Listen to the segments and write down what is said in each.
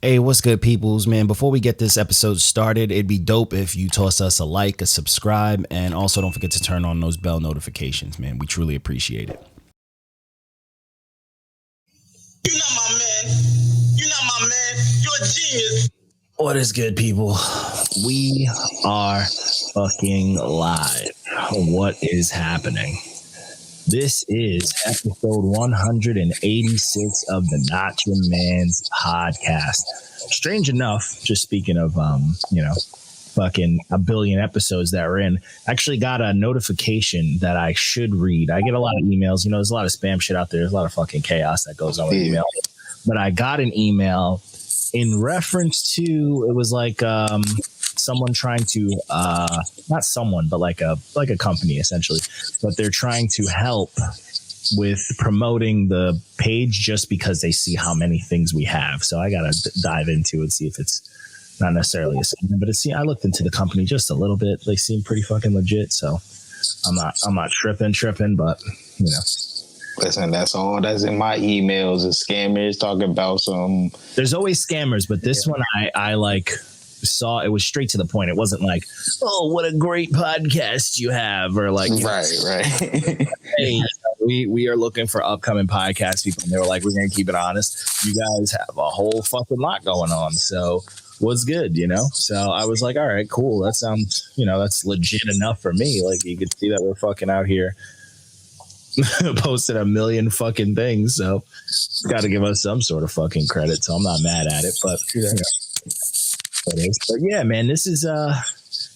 Hey, what's good, peoples, man? Before we get this episode started, it'd be dope if you toss us a like, a subscribe, and also don't forget to turn on those bell notifications, man. We truly appreciate it. You're not my man. You're not my man. You're a genius. What is good, people? We are fucking live. What is happening? This is episode 186 of the NotYamanz podcast. Strange enough, just speaking of, fucking a billion episodes that we're in, I actually got a notification that I should read. I get a lot of emails. You know, there's a lot of spam shit out there. There's a lot of fucking chaos that goes on with email. But I got an email in reference to, it was like someone trying to, not someone, but like a company essentially, but they're trying to help with promoting the page just because they see how many things we have. So I got to dive into it, see if it's not necessarily a scam, but I looked into the company just a little bit. They seem pretty fucking legit. So I'm not tripping, but you know. Listen, that's all that's in my emails is scammers talking about some. There's always scammers, but this one I like saw it was straight to the point. It wasn't like, oh, what a great podcast you have, or like, right. Hey, we are looking for upcoming podcast people, and they were like, we're gonna keep it honest. You guys have a whole fucking lot going on, so what's good, you know? So I was like, all right, cool. That sounds, that's legit enough for me. Like you could see that we're fucking out here posted a million fucking things, so got to give us some sort of fucking credit. So I'm not mad at it, but but yeah, man, this is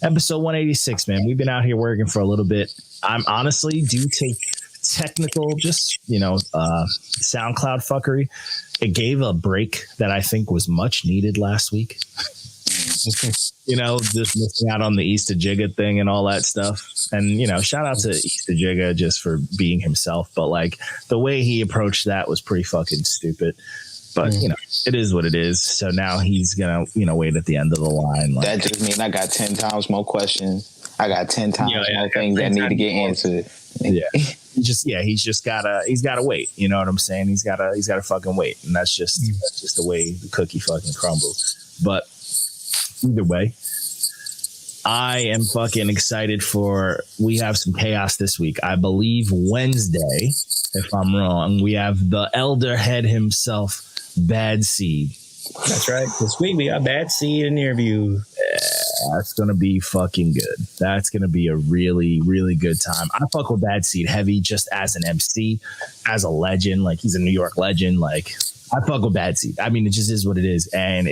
episode 186, man. We've been out here working for a little bit. I'm honestly do take technical, just SoundCloud fuckery. It gave a break that I think was much needed last week. Just missing out on the Easter Jigga thing and all that stuff. And, shout out to Easter Jigga just for being himself. But like the way he approached that was pretty fucking stupid. But, it is what it is. So now he's going to, wait at the end of the line. Like, that just means I got 10 times more questions. I got 10 times more things that need to get answered. Yeah. He's gotta wait. You know what I'm saying? He's gotta fucking wait. And that's just the way the cookie fucking crumbles. But either way, I am fucking excited we have some chaos this week. I believe Wednesday, if I'm wrong, we have the elder head himself, Bad Seed. That's right. This week we got Bad Seed in the interview. That's going to be fucking good. That's going to be a really, really good time. I fuck with Bad Seed heavy just as an MC, as a legend. Like, he's a New York legend. Like, I fuck with Bad Seed. I mean, it just is what it is. And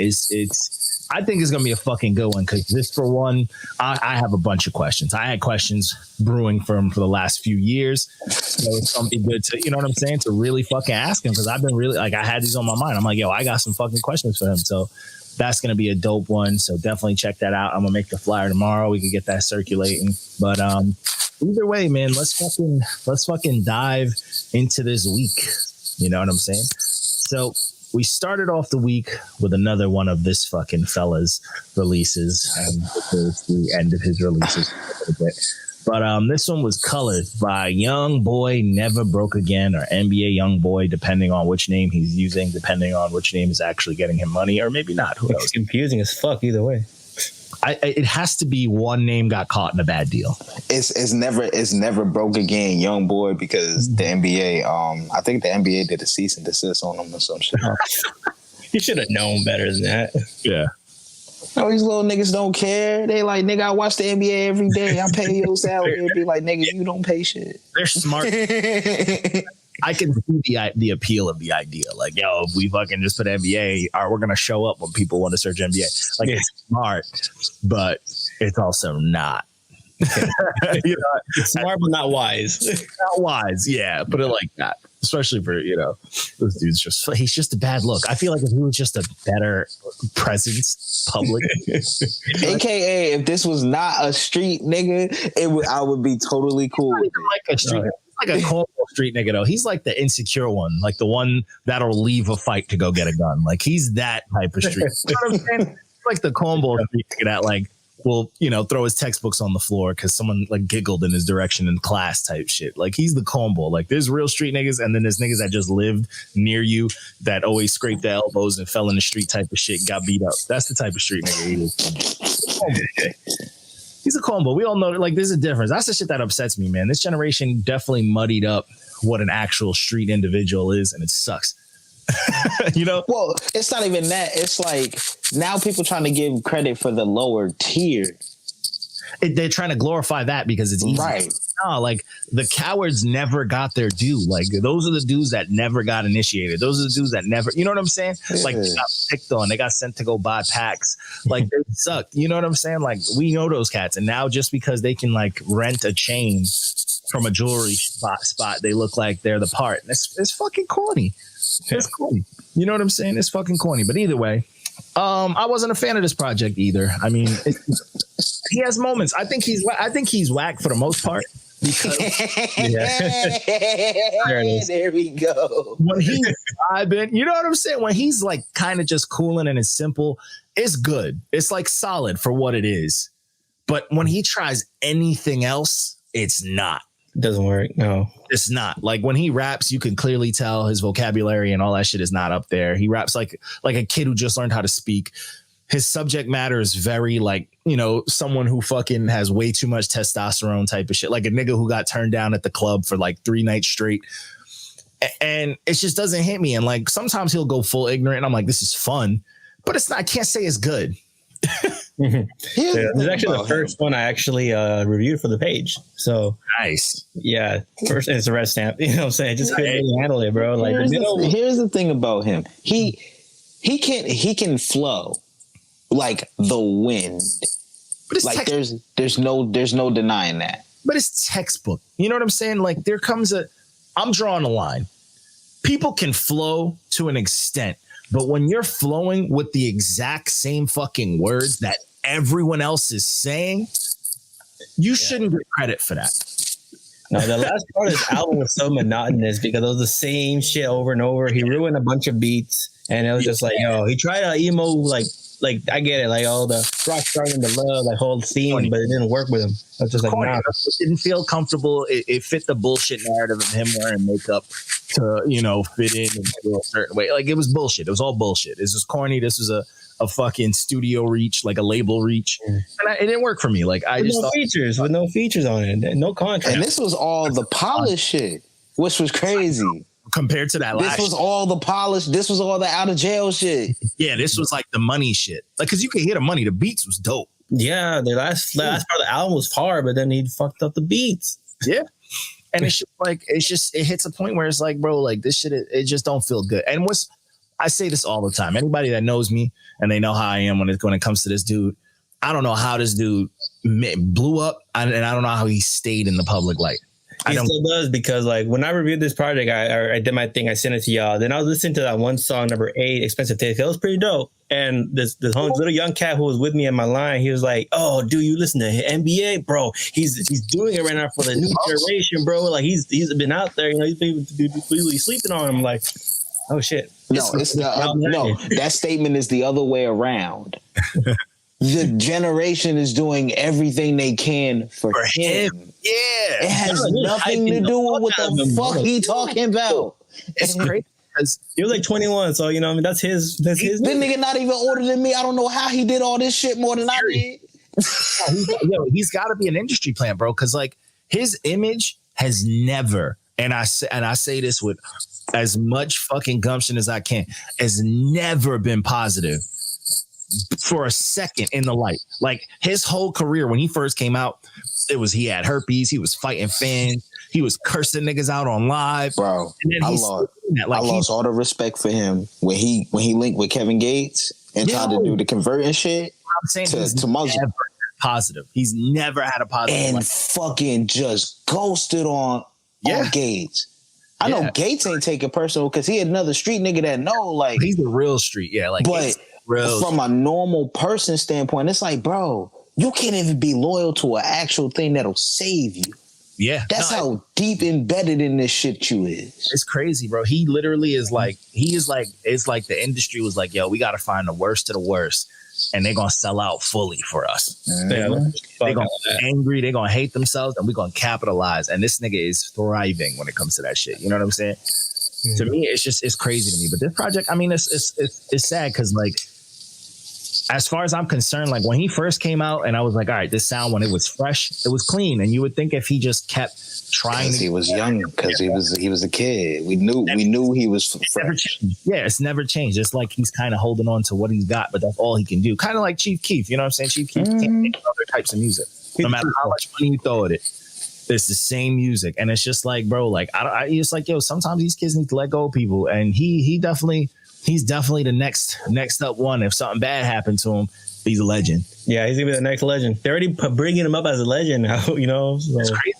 I think it's going to be a fucking good one because this, for one, I have a bunch of questions. I had questions brewing for the last few years. So it's something good to, you know what I'm saying, to really fucking ask him because I've been really, like, I had these on my mind. I'm like, yo, I got some fucking questions for him. So that's going to be a dope one. So definitely check that out. I'm going to make the flyer tomorrow. We can get that circulating. But either way, man, let's fucking dive into this week. You know what I'm saying? So we started off the week with another one of this fucking fella's releases. And the end of his releases a little bit. But this one was colored by Young Boy Never Broke Again, or NBA Young Boy, depending on which name he's using, depending on which name is actually getting him money, or maybe not. Who knows? It's confusing as fuck either way. It has to be one name got caught in a bad deal. It's never Broke Again Young Boy because the NBA, I think the NBA did a cease and desist on him or some shit. You should have known better than that. Yeah. No, these little niggas don't care. They like, nigga, I watch the NBA every day. I pay your salary. It'd be like, nigga, you don't pay shit. They're smart. I can see the appeal of the idea. Like, yo, if we fucking just put NBA, we're going to show up when people want to search NBA. Like, it's smart, but it's also not. It's smart, but not wise. Not wise, yeah. Put it like that. Especially for, this dude's he's just a bad look. I feel like if he was just a better presence public. AKA, if this was not a street nigga, I would be totally cool. Like a street, like a cornball street nigga though. He's like the insecure one, like the one that'll leave a fight to go get a gun. Like he's that type of street. You know what I'm saying? Like the cornball street nigga that like will, throw his textbooks on the floor because someone like giggled in his direction in class type shit. Like he's the combo. Like there's real street niggas, and then there's niggas that just lived near you that always scraped their elbows and fell in the street type of shit, got beat up. That's the type of street nigga he is. He's a combo. We all know like there's a difference. That's the shit that upsets me, man. This generation definitely muddied up what an actual street individual is, and it sucks. Well, it's not even that. It's like now people trying to give credit for the lower tier. They're trying to glorify that because it's easy. Right. No, like the cowards never got their due. Like those are the dudes that never got initiated. Those are the dudes that never, you know what I'm saying? Yeah. Like they got picked on. They got sent to go buy packs. Like they sucked. You know what I'm saying? Like we know those cats. And now just because they can like rent a chain from a jewelry spot, they look like they're the part. It's fucking corny. It's corny. You know what I'm saying? It's fucking corny. But either way, I wasn't a fan of this project either. I mean, he has moments. I think he's whack for the most part. Because there we go. When he's vibing, you know what I'm saying? When he's like kind of just cooling and it's simple, it's good. It's like solid for what it is. But when he tries anything else, it's not. Doesn't work. No, it's not. Like when he raps, you can clearly tell his vocabulary and all that shit is not up there. He raps like a kid who just learned how to speak. His subject matter is very like, someone who fucking has way too much testosterone type of shit. Like a nigga who got turned down at the club for like 3 nights straight. And it just doesn't hit me. And like sometimes he'll go full ignorant. And I'm like, this is fun, but it's not. I can't say it's good. This is actually the first one I actually reviewed for the page. So nice. Yeah. First, it's a red stamp. You know what I'm saying? Just couldn't really handle it, bro. Like here's the thing about him. He can flow like the wind. But it's like there's no denying that. But it's textbook. You know what I'm saying? Like I'm drawing a line. People can flow to an extent. But when you're flowing with the exact same fucking words that everyone else is saying, you shouldn't get credit for that. No, the last part of this album was so monotonous because it was the same shit over and over. He ruined a bunch of beats, and it was just like, he tried to emo like I get it, like the rock starting to love that whole theme, but it didn't work with him. I was just like, nah. It didn't feel comfortable. It fit the bullshit narrative of him wearing makeup to fit in and feel a certain way. Like it was bullshit. It was all bullshit. This was corny. This was a fucking studio reach, like a label reach, and it didn't work for me. Like I just with no features on it, no contract. And this was all the polished shit, which was crazy. Compared to that this was all the polish. This was all the out of jail shit. Yeah, this was like the money shit. Like, cause you could hear the money. The beats was dope. Yeah, the last part of the album was hard, but then he fucked up the beats. Yeah, and it's just it hits a point where it's like, bro, like this shit, it just don't feel good. And I say this all the time. Anybody that knows me and they know how I am when it comes to this dude, I don't know how this dude blew up, and I don't know how he stayed in the public light. He still does, because like when I reviewed this project, I did my thing. I sent it to y'all. Then I was listening to that one song, number 8, Expensive Taste. It was pretty dope. And this little young cat who was with me in my line, he was like, "Oh, do you listen to NBA, bro? He's doing it right now for the new generation, bro. Like he's been out there, he's been sleeping on him." Like, oh shit. No, that statement is the other way around. The generation is doing everything they can for him. Yeah. It has nothing to do with what the fuck he talking about. It's crazy because he was like 21, so that's his. This nigga not even older than me. I don't know how he did all this shit more than I did. He's got to be an industry plant, bro. Because like his image has never, and I say this with as much fucking gumption as I can, has never been positive for a second in the light. Like his whole career, when he first came out, he had herpes, he was fighting fans, he was cursing niggas out on live, bro. And then I lost all the respect for him when he linked with Kevin Gates and tried to do the converting shit. I'm saying to Muslim. Positive. He's never had a positive and fucking just ghosted on Gates. I know Gates ain't taking personal because he another street nigga that know, like he's the real street, but from a normal person standpoint, it's like, bro, you can't even be loyal to an actual thing that'll save you. Yeah. That's how deep embedded in this shit you is. It's crazy, bro. He literally is like, it's like the industry was like, yo, we got to find the worst of the worst and they're gonna sell out fully for us. Yeah, They're gonna be angry, they're gonna hate themselves, and we're gonna capitalize. And this nigga is thriving when it comes to that shit. You know what I'm saying? To me, it's crazy to me. But this project, I mean, it's sad because like, as far as I'm concerned, like when he first came out, and I was like, all right, this sound when it was fresh, it was clean, and you would think if he just kept trying, he was young, because he was a kid. We knew he was fresh. Yeah, it's never changed. It's like he's kind of holding on to what he's got, but that's all he can do. Kind of like Chief Keef, you know what I'm saying? Chief Keef can't make other types of music, no matter how much money you throw at it. It's the same music, and it's just like, bro, like it's like, yo, sometimes these kids need to let go of people, and he's definitely the next up one. If something bad happened to him, he's a legend. Yeah, he's gonna be the next legend. They're already bringing him up as a legend now. You know, so. It's crazy.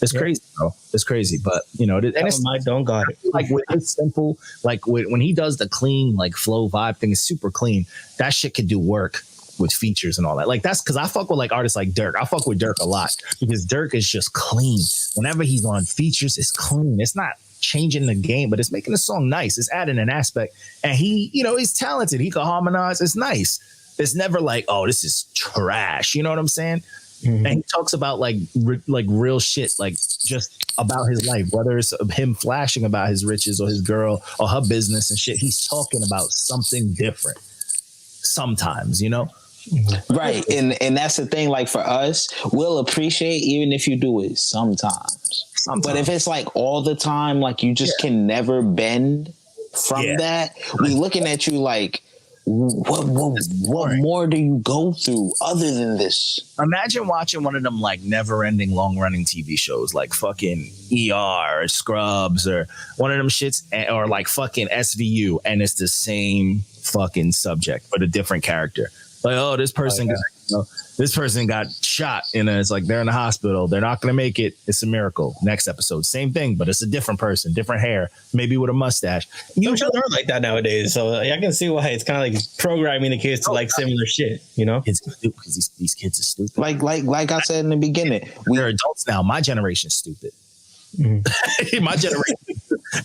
It's crazy, bro. It's crazy, but you know, and it's don't got it. Like with his simple, like when he does the clean, like flow vibe thing, is super clean. That shit could do work with features and all that. Like that's because I fuck with like artists like Dirk. I fuck with Dirk a lot because Dirk is just clean. Whenever he's on features, it's clean. It's not changing the game, but it's making the song nice. It's adding an aspect, and he, you know, he's talented. He can harmonize. It's nice. It's never like, oh, this is trash. You know what I'm saying? Mm-hmm. And he talks about like real shit, like just about his life, whether it's him flashing about his riches or his girl or her business and shit. He's talking about something different sometimes, you know? Right. And that's the thing, like for us, we'll appreciate even if you do it sometimes. But if it's like all the time, like you just can never bend from that, we looking at you like, what more do you go through other than this? Imagine watching one of them like never-ending, long-running TV shows like fucking ER or Scrubs or one of them shits, or like fucking SVU, and it's the same fucking subject but a different character. Like, oh, this person got shot, and it's like they're in the hospital. They're not going to make it. It's a miracle. Next episode, same thing, but it's a different person, different hair, maybe with a mustache. You shows are like that nowadays, so I can see why it's kind of like programming the kids to like similar shit. You know, it's stupid because these kids are stupid. Like I said in the beginning, they're adults now. My generation's stupid. Mm-hmm. My generation,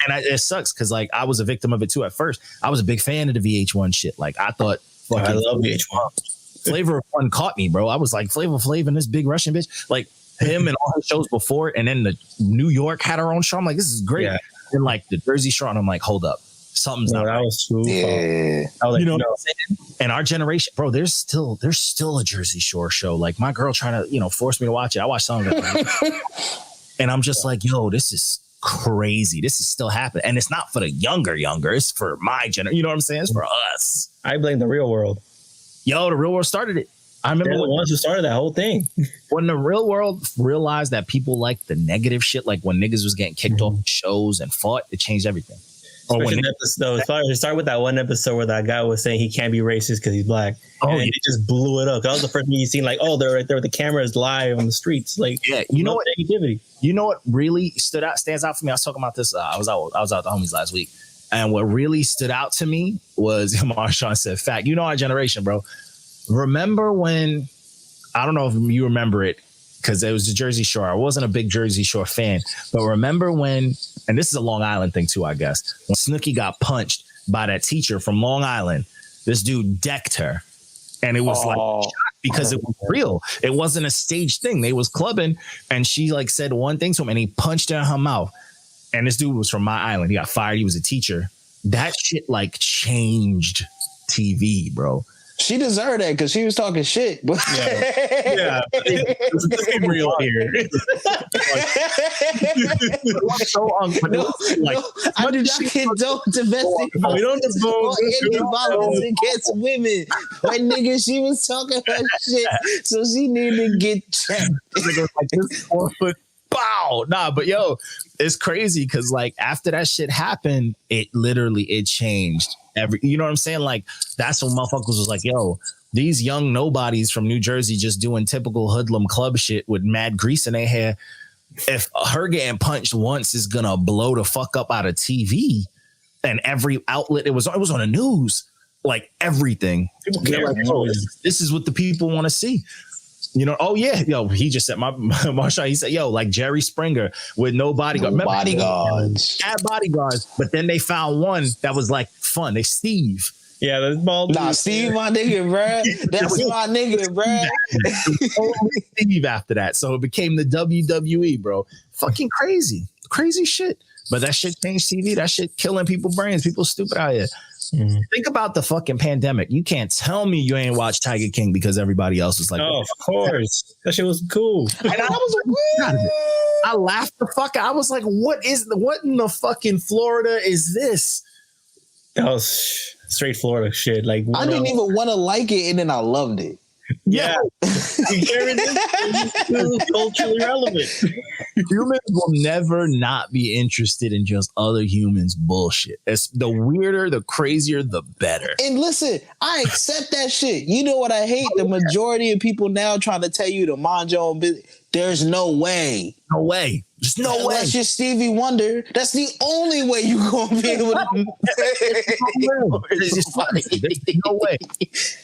and it sucks because like I was a victim of it too. At first, I was a big fan of the VH1 shit. Like I thought. I love VH1. Flavor of One caught me, bro. I was like, Flavor Flav and this big Russian bitch, like him and all his shows before, and then the New York had her own show. I'm like, this is great. Yeah. And like the Jersey Shore, and I'm like, hold up, something's not right. Was so yeah. I was like, you know what I'm saying? And our generation, bro, there's still a Jersey Shore show. Like my girl trying to, force me to watch it. I watched some of it, and I'm just like, yo, this is crazy. This is still happening, and it's not for the younger. It's for my generation. You know what I'm saying? It's for us. I blame the Real World. Yo, the Real World started it. I remember the ones who started that whole thing. When the Real World realized that people like the negative shit, like when niggas was getting kicked off shows and fought, it changed everything. It started with that one episode where that guy was saying he can't be racist because he's black. And it just blew it up. That was the first thing you seen, like, oh, they're right there with the cameras live on the streets. Like, yeah, you know what? Negativity. You know what really stands out for me? I was talking about this. I was out with the homies last week. And what really stood out to me was Marshawn said, fact, our generation, bro. Remember when, I don't know if you remember it, because it was the Jersey Shore. I wasn't a big Jersey Shore fan, but remember when, and this is a Long Island thing too, I guess, when Snooki got punched by that teacher from Long Island, this dude decked her. And it was like, because it was real. It wasn't a staged thing. They was clubbing, and she like said one thing to him, and he punched her in her mouth. And this dude was from my island. He got fired. He was a teacher. That shit like changed TV, bro. She deserved that because she was talking shit. Yeah. Let's be real here. I do not condone domestic violence against women. Like, nigga, she was talking her shit, so she needed to get checked. Like this 4 foot. Bow. Nah, but yo, it's crazy because like after that shit happened, it changed you know what I'm saying? Like that's when motherfuckers was like, yo, these young nobodies from New Jersey just doing typical hoodlum club shit with mad grease in their hair. If her getting punched once is gonna blow the fuck up out of TV, and every outlet, it was on the news, like everything. People care. Like, oh, this is what the people want to see. Oh yeah, yo, he just said Marshawn. He said, yo, like Jerry Springer with no bodyguard. No bodyguards. Had bodyguards, but then they found one that was like fun. Steve. Yeah, that's bald. Nah, Steve, my nigga, bruh. That's my nigga, bruh. Only Steve after that. So it became the WWE, bro. Fucking crazy. Crazy shit. But that shit changed TV. That shit killing people's brains. People stupid out here. Mm-hmm. Think about the fucking pandemic. You can't tell me you ain't watched Tiger King because everybody else was like, oh, of course. That shit was cool. And I was like, I laughed the fuck out. I was like, what in the fucking Florida is this? That was straight Florida shit. Like, I didn't even want to like it, and then I loved it. Yeah. It's culturally relevant. Humans will never not be interested in just other humans' bullshit. It's the weirder, the crazier, the better. And listen, I accept that shit. You know what I hate? The majority of people now trying to tell you to mind your own business. There's no way. No way. Just no way. Unless you're Stevie Wonder, that's the only way you're going to be able to. There's no way.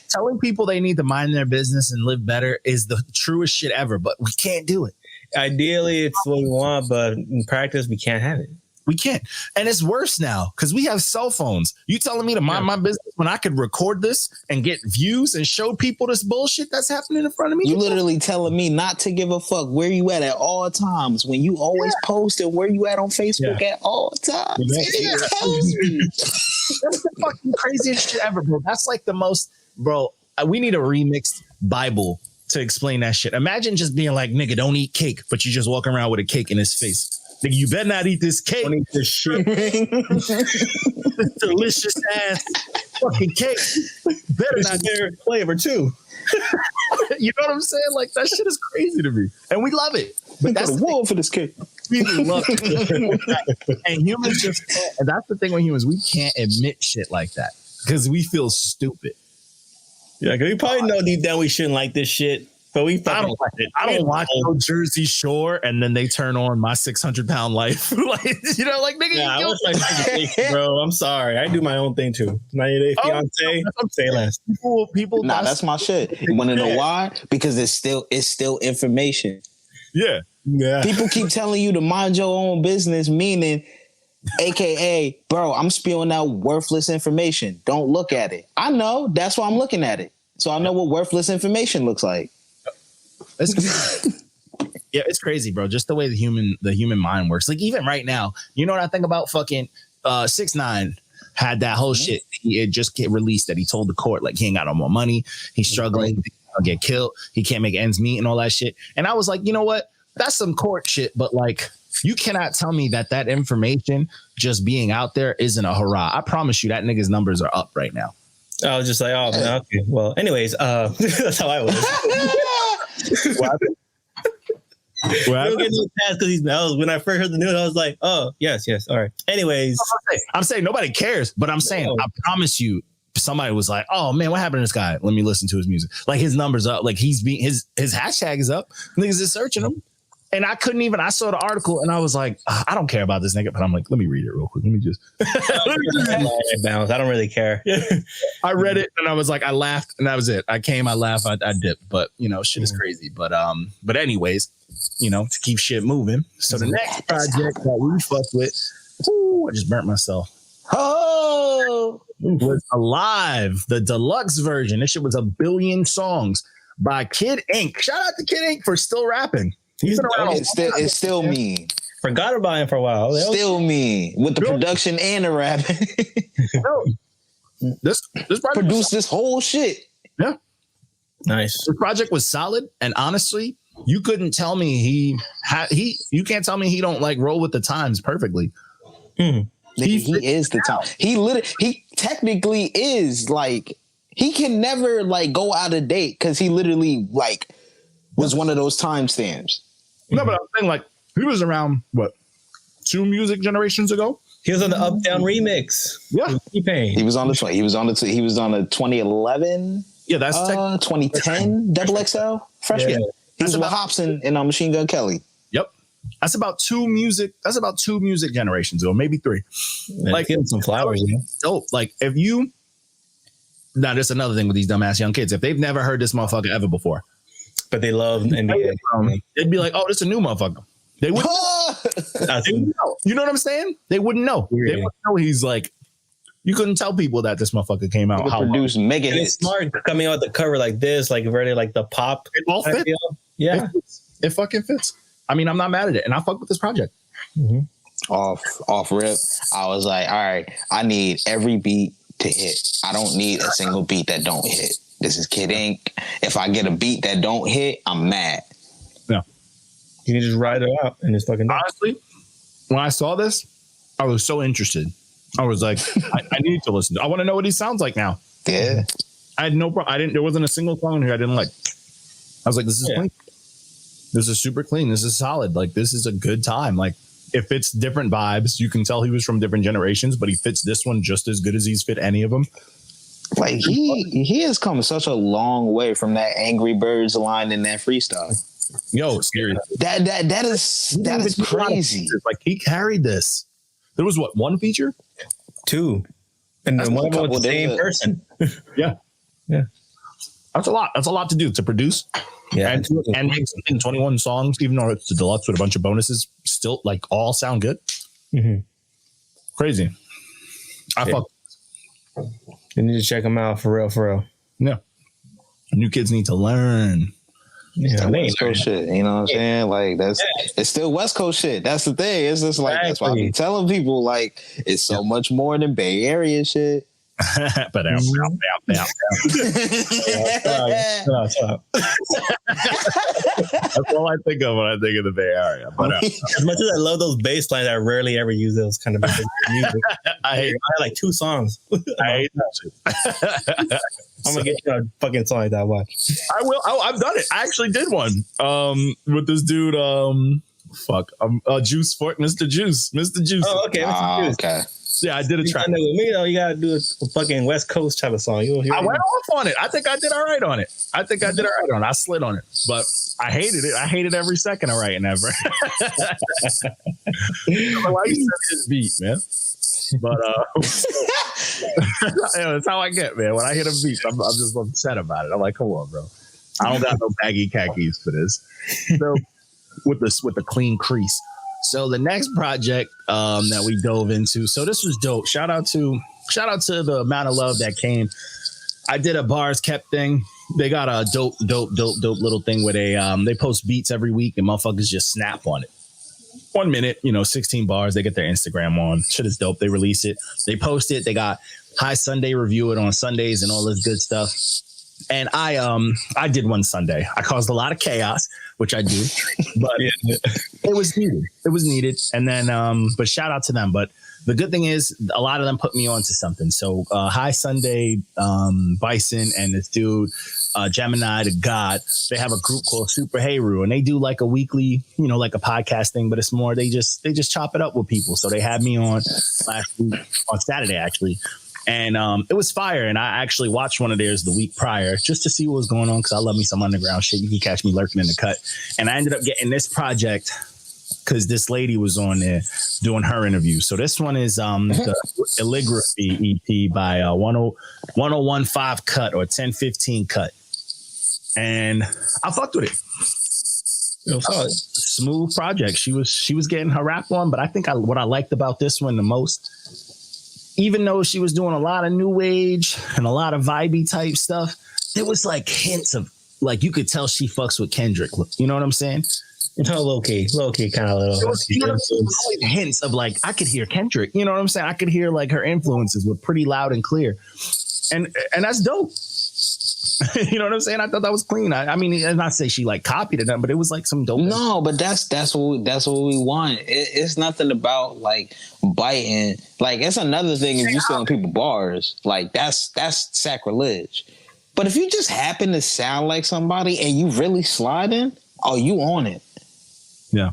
Telling people they need to mind their business and live better is the truest shit ever, but we can't do it. Ideally, it's what we want, but in practice, we can't have it. We can't. And it's worse now because we have cell phones. You telling me to mind my business when I could record this and get views and show people this bullshit that's happening in front of me? You literally telling me not to give a fuck where you at all times when you always post and where you at on Facebook at all times. It tells me. That's the fucking craziest shit ever, bro. That's like the most, bro. We need a remixed Bible to explain that shit. Imagine just being like, nigga, don't eat cake, but you just walk around with a cake in his face. Nigga, you better not eat this cake. Don't eat this shit. This delicious ass fucking cake. Better not get flavor too. You know what I'm saying? Like, that shit is crazy to me. And we love it. But that's the war for this cake. We love it. And humans just can't. And that's the thing with humans. We can't admit shit like that because we feel stupid. Yeah, because we probably know deep down we shouldn't like this shit. But we fucking like it. I don't watch no Jersey Shore and then they turn on My 600-Pound Life. Like, you know, like, nigga, I watch like, bro, I'm sorry. I do my own thing too. 90 Day Fiance, say less. People that's my shit. You want to know why? Because it's still information. Yeah. People keep telling you to mind your own business, meaning, AKA, bro, I'm spewing out worthless information. Don't look at it. I know. That's why I'm looking at it. So I know what worthless information looks like. Yeah, it's crazy, bro. Just the way the human mind works. Like, even right now, you know what I think about fucking 6ix9ine had that whole shit. It just get released that he told the court like he ain't got no more money. He's struggling. He'll get killed. He can't make ends meet and all that shit. And I was like, you know what? That's some court shit. But like, you cannot tell me that information just being out there isn't a hurrah. I promise you that nigga's numbers are up right now. I was just like, oh, man, okay. Well, anyways, that's how I was. What happened? We'll get no pass because when I first heard the news, I was like, oh, yes, all right. Anyways. I'm saying nobody cares, but I'm saying, I promise you, somebody was like, oh man, what happened to this guy? Let me listen to his music. Like, his numbers up, like his hashtag is up. Niggas is searching him. And I saw the article and I was like, I don't care about this nigga, but I'm like, let me read it real quick. Let me just. I don't really care. I read it and I was like, I laughed and that was it. I laughed, I dipped, but you know, shit is crazy. But anyways, you know, to keep shit moving. So the next project that we fuck with, I just burnt myself. Oh, was Alive, the deluxe version. This shit was 1 billion songs by Kxng. Shout out to Kxng for still rapping. He's been around. It's still me. Forgot about him for a while. Still me with the production and the rapping. This produced this whole shit. Yeah, nice. The project was solid, and honestly, you couldn't tell me you can't tell me he don't like roll with the times perfectly. He is the time. He technically is like, he can never like go out of date because he literally like was one of those timestamps. No, but I'm saying like he was around 2 music generations ago. He was on the Up Down remix. Yeah, he was on the 2011. Yeah, that's 2010 Double XL freshman. Yeah. He was with Hobson and Machine Gun Kelly. Yep, that's about 2 music. That's about 2 music generations ago, maybe 3. Like, getting some flowers. Dope. Like, if you now, there's another thing with these dumbass young kids. If they've never heard this motherfucker ever before, but they love NBA, they'd be like, "Oh, this is a new motherfucker." They wouldn't know. You know what I'm saying? They wouldn't know. Really? They wouldn't know he's like You couldn't tell people that this motherfucker came out. How produced mega hits. It's smart coming out the cover like this, like very like the pop. It all fits. Yeah, it fucking fits. I mean, I'm not mad at it, and I fuck with this project. Mm-hmm. Off rip, I was like, all right, I need every beat to hit. I don't need a single beat that don't hit. This is Kxng. If I get a beat that don't hit, I'm mad. Yeah, you can just ride it out and it's fucking. Honestly, when I saw this, I was so interested. I was like, I need to listen. I want to know what he sounds like now. Yeah. I had no problem. There wasn't a single song here I didn't like. I was like, this is clean. This is super clean. This is solid. Like, this is a good time. Like, it fits different vibes. You can tell he was from different generations, but he fits this one just as good as he's fit any of them. Like, he has come such a long way from that Angry Birds line in that freestyle. Yo, seriously. That is crazy. Like, he carried this. There was what, one feature? Two. And then one of them was the same person. Yeah. That's a lot. That's a lot to do, to produce. Yeah. And make something 21 songs, even though it's the deluxe with a bunch of bonuses, still like all sound good. Mm-hmm. Crazy. I fuck. You need to check them out for real. Yeah. New kids need to learn. Yeah, West Coast shit, you know what I'm saying? Like it's still West Coast shit. That's the thing. It's just like that's why I be telling people like it's so much more than Bay Area shit. But that's all I think of when I think of the Bay Area. But as much as I love those bass lines, I rarely ever use those kind of music. I had like 2 songs. I hate that shit. I'm gonna get you a fucking song like that. Watch. I will. I've done it. I actually did one with this dude. Juice for Mr. Juice. Oh, okay. Mr. Juice. Okay. Yeah, I did a track. With me though, you gotta do a fucking West Coast type of song. I went off on it. I think I did all right on it. I slid on it, but I hated it. I hated every second of writing that. Why you send this beat, man? But that's how I get, man. When I hit a beat, I'm just upset about it. I'm like, come on, bro. I don't got no baggy khakis for this. So with the clean crease. So the next project that we dove into. So this was dope. Shout out to the amount of love that came. I did a bars kept thing. They got a dope little thing where they post beats every week and motherfuckers just snap on it. 1 minute, 16 bars. They get their Instagram on. Shit is dope. They release it. They post it. They got High Sunday review it on Sundays and all this good stuff. And I did one Sunday. I caused a lot of chaos, which I do, but it was needed. And then, but shout out to them. But the good thing is a lot of them put me onto something. So High Sunday, Bison and this dude, Gemini, the God, they have a group called Super Heyru, and they do like a weekly, like a podcast thing, but it's more, they just chop it up with people. So they had me on last week on Saturday, actually. And it was fire. And I actually watched one of theirs the week prior just to see what was going on, because I love me some underground shit. You can catch me lurking in the cut. And I ended up getting this project because this lady was on there doing her interview. So this one is the Illigraphy EP by 1015 cut or 1015 cut. And I fucked with it. Smooth project. She was getting her rap on, but I think what I liked about this one the most, even though she was doing a lot of new age and a lot of vibey type stuff, there was like hints of, like, you could tell she fucks with Kendrick. You know what I'm saying? Low key kind of little. Hints of, like, I could hear Kendrick. You know what I'm saying? I could hear like her influences were pretty loud and clear, and that's dope. You know what I'm saying? I thought that was clean. I mean, I'm not say she like copied it, but it was like some dope. No, but that's what we want. It's nothing about like biting. Like, it's another thing if you selling people bars. Like, that's sacrilege. But if you just happen to sound like somebody and you really sliding, oh, you on it. Yeah.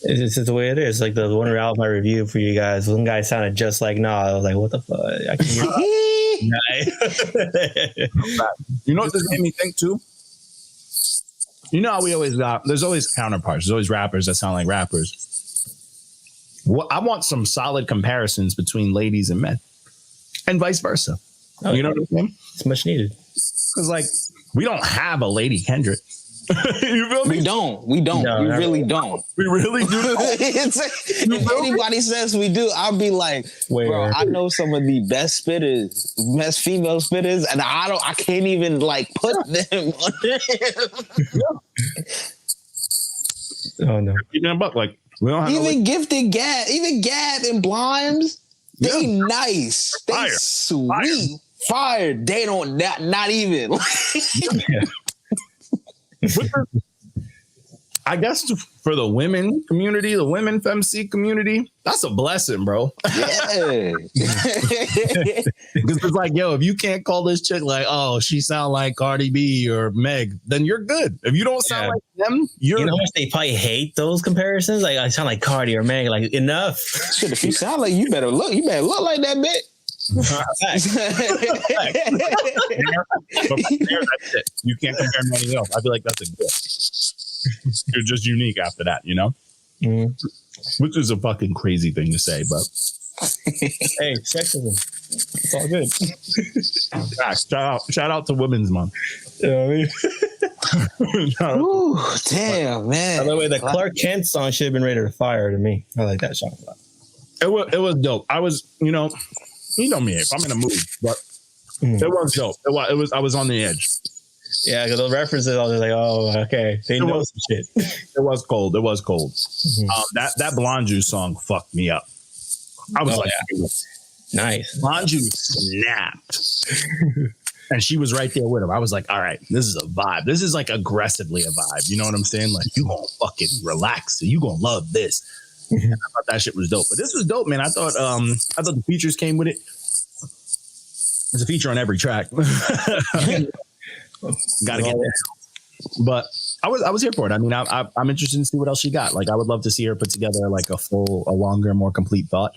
It's just the way it is. Like the one album I reviewed for you guys, one guy sounded just like Nah. I was like, what the fuck? I can You know what this made me think too? You know how we always there's always counterparts. There's always rappers that sound like rappers. I want some solid comparisons between ladies and men, and vice versa. You know what I'm saying? It's much needed. Because, like, we don't have a lady Kendrick. You feel me? We don't. We really don't. We really do. If anybody says we do, I'll be like, bro, I know some of the best spitters, best female spitters, and I can't even like put them on them. Oh no. But like we don't have even Gifted Gad, even Gad and Blimes, they nice. They Fire. sweet. Fire. They don't not even. I guess for the women community, the women femc community, that's a blessing, bro. Yeah. Because it's like, yo, if you can't call this chick like, oh, she sound like Cardi B or Meg, then you're good. If you don't sound like them, you're. You know how much they probably hate those comparisons? Like, I sound like Cardi or Meg. Like, enough. Shit, if you sound like you better look like that bitch. But that's it. You can't compare to anything else. I feel like that's a gift. You're just unique after that, you know? Mm-hmm. Which is a fucking crazy thing to say, but hey, sexism. It's all good. Shout out to Women's Month. You know what I mean? Ooh, damn, man. By the way, the Clark Kent song should have been rated a fire to me. I like that song a lot. It was dope. I was, you know me, if I'm in a mood, but it was dope. It was I was on the edge. Yeah, because those references, I was like, oh, okay. They know some shit. It was cold. Mm-hmm. That Blonde Juice song fucked me up. I was nice. Blonde Juice snapped. And she was right there with him. I was like, all right, this is a vibe. This is like aggressively a vibe. You know what I'm saying? Like, you gonna fucking relax. You gonna love this. I thought that shit was dope. But this was dope, man. I thought the features came with it. There's a feature on every track. Gotta get there. But I was here for it. I mean, I'm interested to see what else she got. Like, I would love to see her put together like a longer, more complete thought.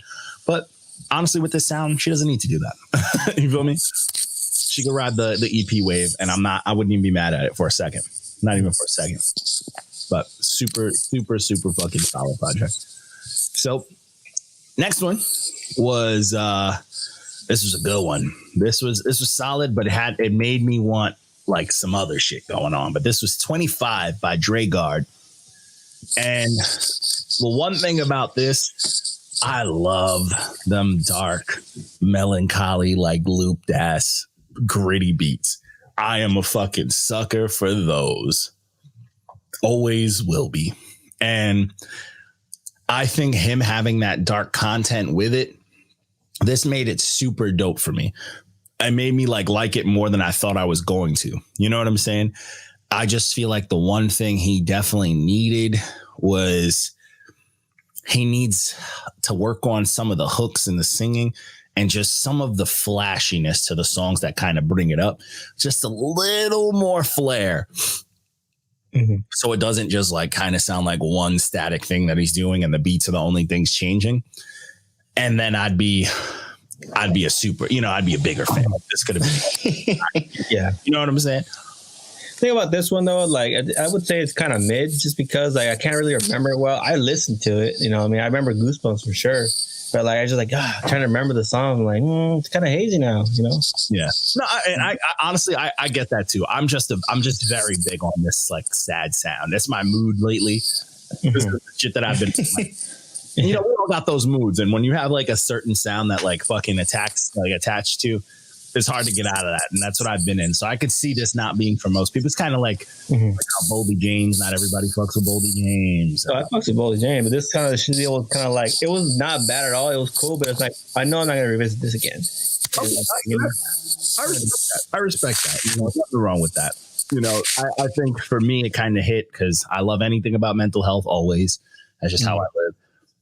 But honestly, with this sound, she doesn't need to do that. You feel me? She could ride the EP wave, and I wouldn't even be mad at it for a second. Not even for a second. But super, super, super fucking solid project. So next one was this was a good one. This was solid, but it made me want like some other shit going on. But this was 25 by DreGarde. And the one thing about this, I love them dark, melancholy, like looped ass, gritty beats. I am a fucking sucker for those. Always will be. And I think him having that dark content with it, this made it super dope for me. It made me like it more than I thought I was going to. You know what I'm saying? I just feel like the one thing he definitely needed was he needs to work on some of the hooks and the singing and just some of the flashiness to the songs that kind of bring it up. Just a little more flair. Mm-hmm. So it doesn't just like kind of sound like one static thing that he's doing and the beats are the only things changing. And then I'd be a super, I'd be a bigger fan. This could have been, yeah. You know what I'm saying? Thing about this one though, like I would say it's kind of mid, just because like I can't really remember it well. I listened to it, I mean, I remember Goosebumps for sure, but like I was just like trying to remember the song. I'm like, it's kind of hazy now, Yeah. No, I honestly I get that too. I'm just very big on this like sad sound. That's my mood lately. Mm-hmm. This is the shit that I've been like. We all got those moods, and when you have like a certain sound that like fucking attached to, it's hard to get out of that, and that's what I've been in. So I could see this not being for most people. It's kind of like how Boldy James. Not everybody fucks with Boldy James. So I fucks with Boldy James, but this kind of deal was kind of like, it was not bad at all. It was cool, but it's like, I know I'm not gonna revisit this again. I respect that. There's nothing wrong with that. I think for me it kind of hit because I love anything about mental health always. That's just how I live.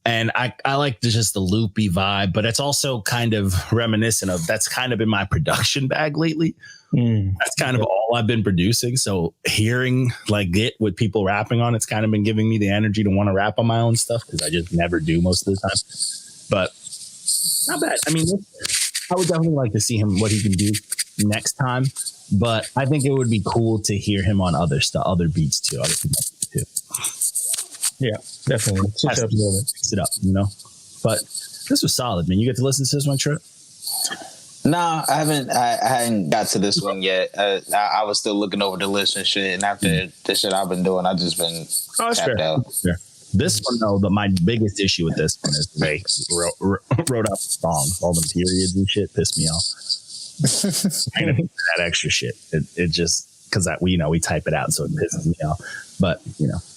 And I like just the loopy vibe, but it's also kind of reminiscent of that's kind of been my production bag lately. That's kind of all I've been producing. So hearing like it with people rapping on, it's kind of been giving me the energy to want to rap on my own stuff because I just never do most of the time. But not bad. I mean, I would definitely like to see him, what he can do next time. But I think it would be cool to hear him on other stuff, other beats too. Yeah, definitely. Mix it up, But this was solid, man. You get to listen to this one, Trip? Nah, I hadn't got to this one yet. I was still looking over the list and shit. And after the shit I've been doing, I just been tapped out. Fair. This one though, my biggest issue with this one is they wrote out the songs, all the periods and shit pissed me off. That extra shit. It just because we type it out, so it pisses me off. But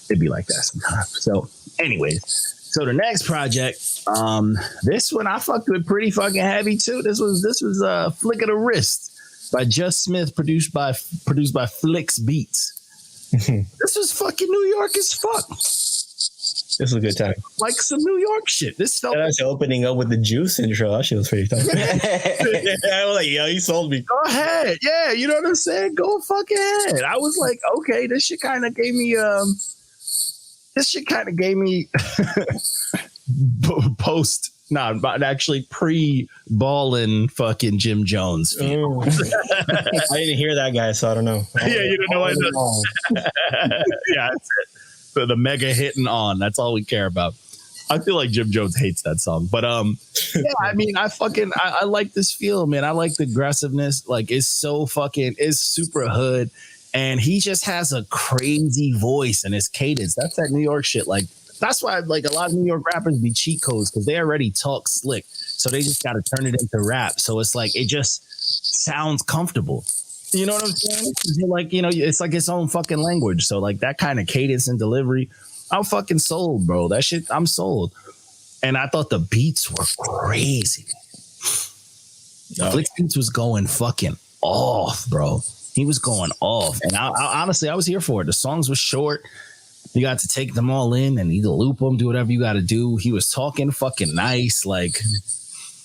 it'd be like that sometimes. So, anyways, so the next project, this one I fucked with pretty fucking heavy too. This was Flick of the Wrist by Juss Smith, produced by Fliccs Beats. This was fucking New York as fuck. This was a good time. Like some New York shit. This felt like opening up with the Juss intro. That shit was pretty tough. I was like, yo, you sold me. Go ahead. Yeah, you know what I'm saying? Go fuck ahead. I was like, okay, this shit kind of gave me but actually pre-balling fucking Jim Jones. I didn't hear that guy, so I don't know. Yeah, you don't know what yeah, that's it. The mega hitting on. That's all we care about. I feel like Jim Jones hates that song. But yeah, I mean, I like this feel, man. I like the aggressiveness. Like it's super hood. And he just has a crazy voice and his cadence. That's that New York shit. Like that's why like a lot of New York rappers be cheat codes because they already talk slick. So they just got to turn it into rap. So it's like it just sounds comfortable. You know what I'm saying? Like, it's like its own fucking language. So like that kind of cadence and delivery, I'm fucking sold, bro. That shit, I'm sold. And I thought the beats were crazy. Fliccs Beats was going fucking off, bro. He was going off. And I honestly, I was here for it. The songs were short. You got to take them all in and either loop them, do whatever you got to do. He was talking fucking nice. Like,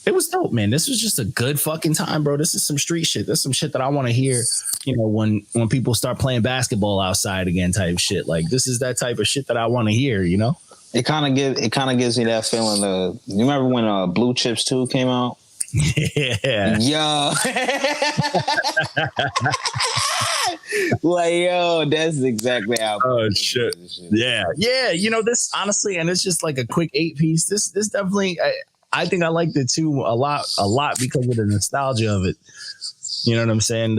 it was dope, man. This was just a good fucking time, bro. This is some street shit. This is some shit that I want to hear, when people start playing basketball outside again type shit. Like, this is that type of shit that I want to hear, It kind of gives me that feeling. You remember when Blue Chips 2 came out? Yeah. Yo. Like, yo, that's exactly how. Oh, shit. Yeah. Yeah. This honestly, and it's just like a quick 8-piece. This definitely, I think I liked it too a lot because of the nostalgia of it. You know what I'm saying?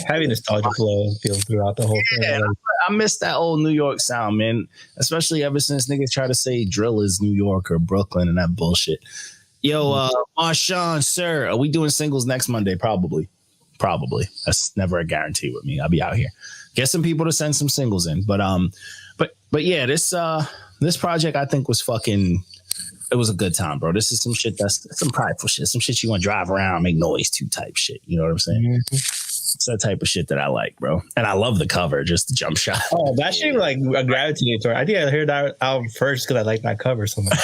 Having nostalgia flow feels throughout the whole thing. Yeah, I miss that old New York sound, man. Especially ever since niggas try to say drill is New York or Brooklyn and that bullshit. Yo, Marshawn, sir, are we doing singles next Monday? Probably. That's never a guarantee with me. I'll be out here. Get some people to send some singles in. But yeah, this project I think was fucking. It was a good time, bro. This is some shit that's some prideful shit. Some shit you want to drive around, make noise to type shit. You know what I'm saying? Mm-hmm. It's that type of shit that I like, bro. And I love the cover, just the jump shot. Oh, that shit like a gravitated toward. I think I heard that album first because I like that cover so much.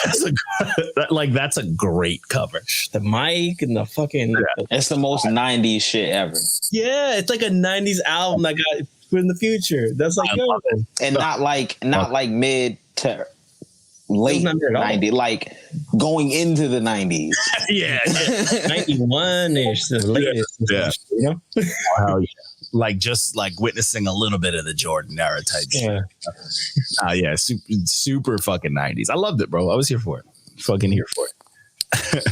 That's a great cover. The mic and the fucking... Yeah. It's the most 90s shit ever. Yeah, it's like a 90s album that got put in the future. That's like... And not like mid to... late 90s, like going into the 90s. Yeah. 91-ish, the latest. Yeah. Wow, yeah. Like just like witnessing a little bit of the Jordan era type shit. Yeah. Super fucking 90s. I loved it, bro. I was here for it. Fucking here for it.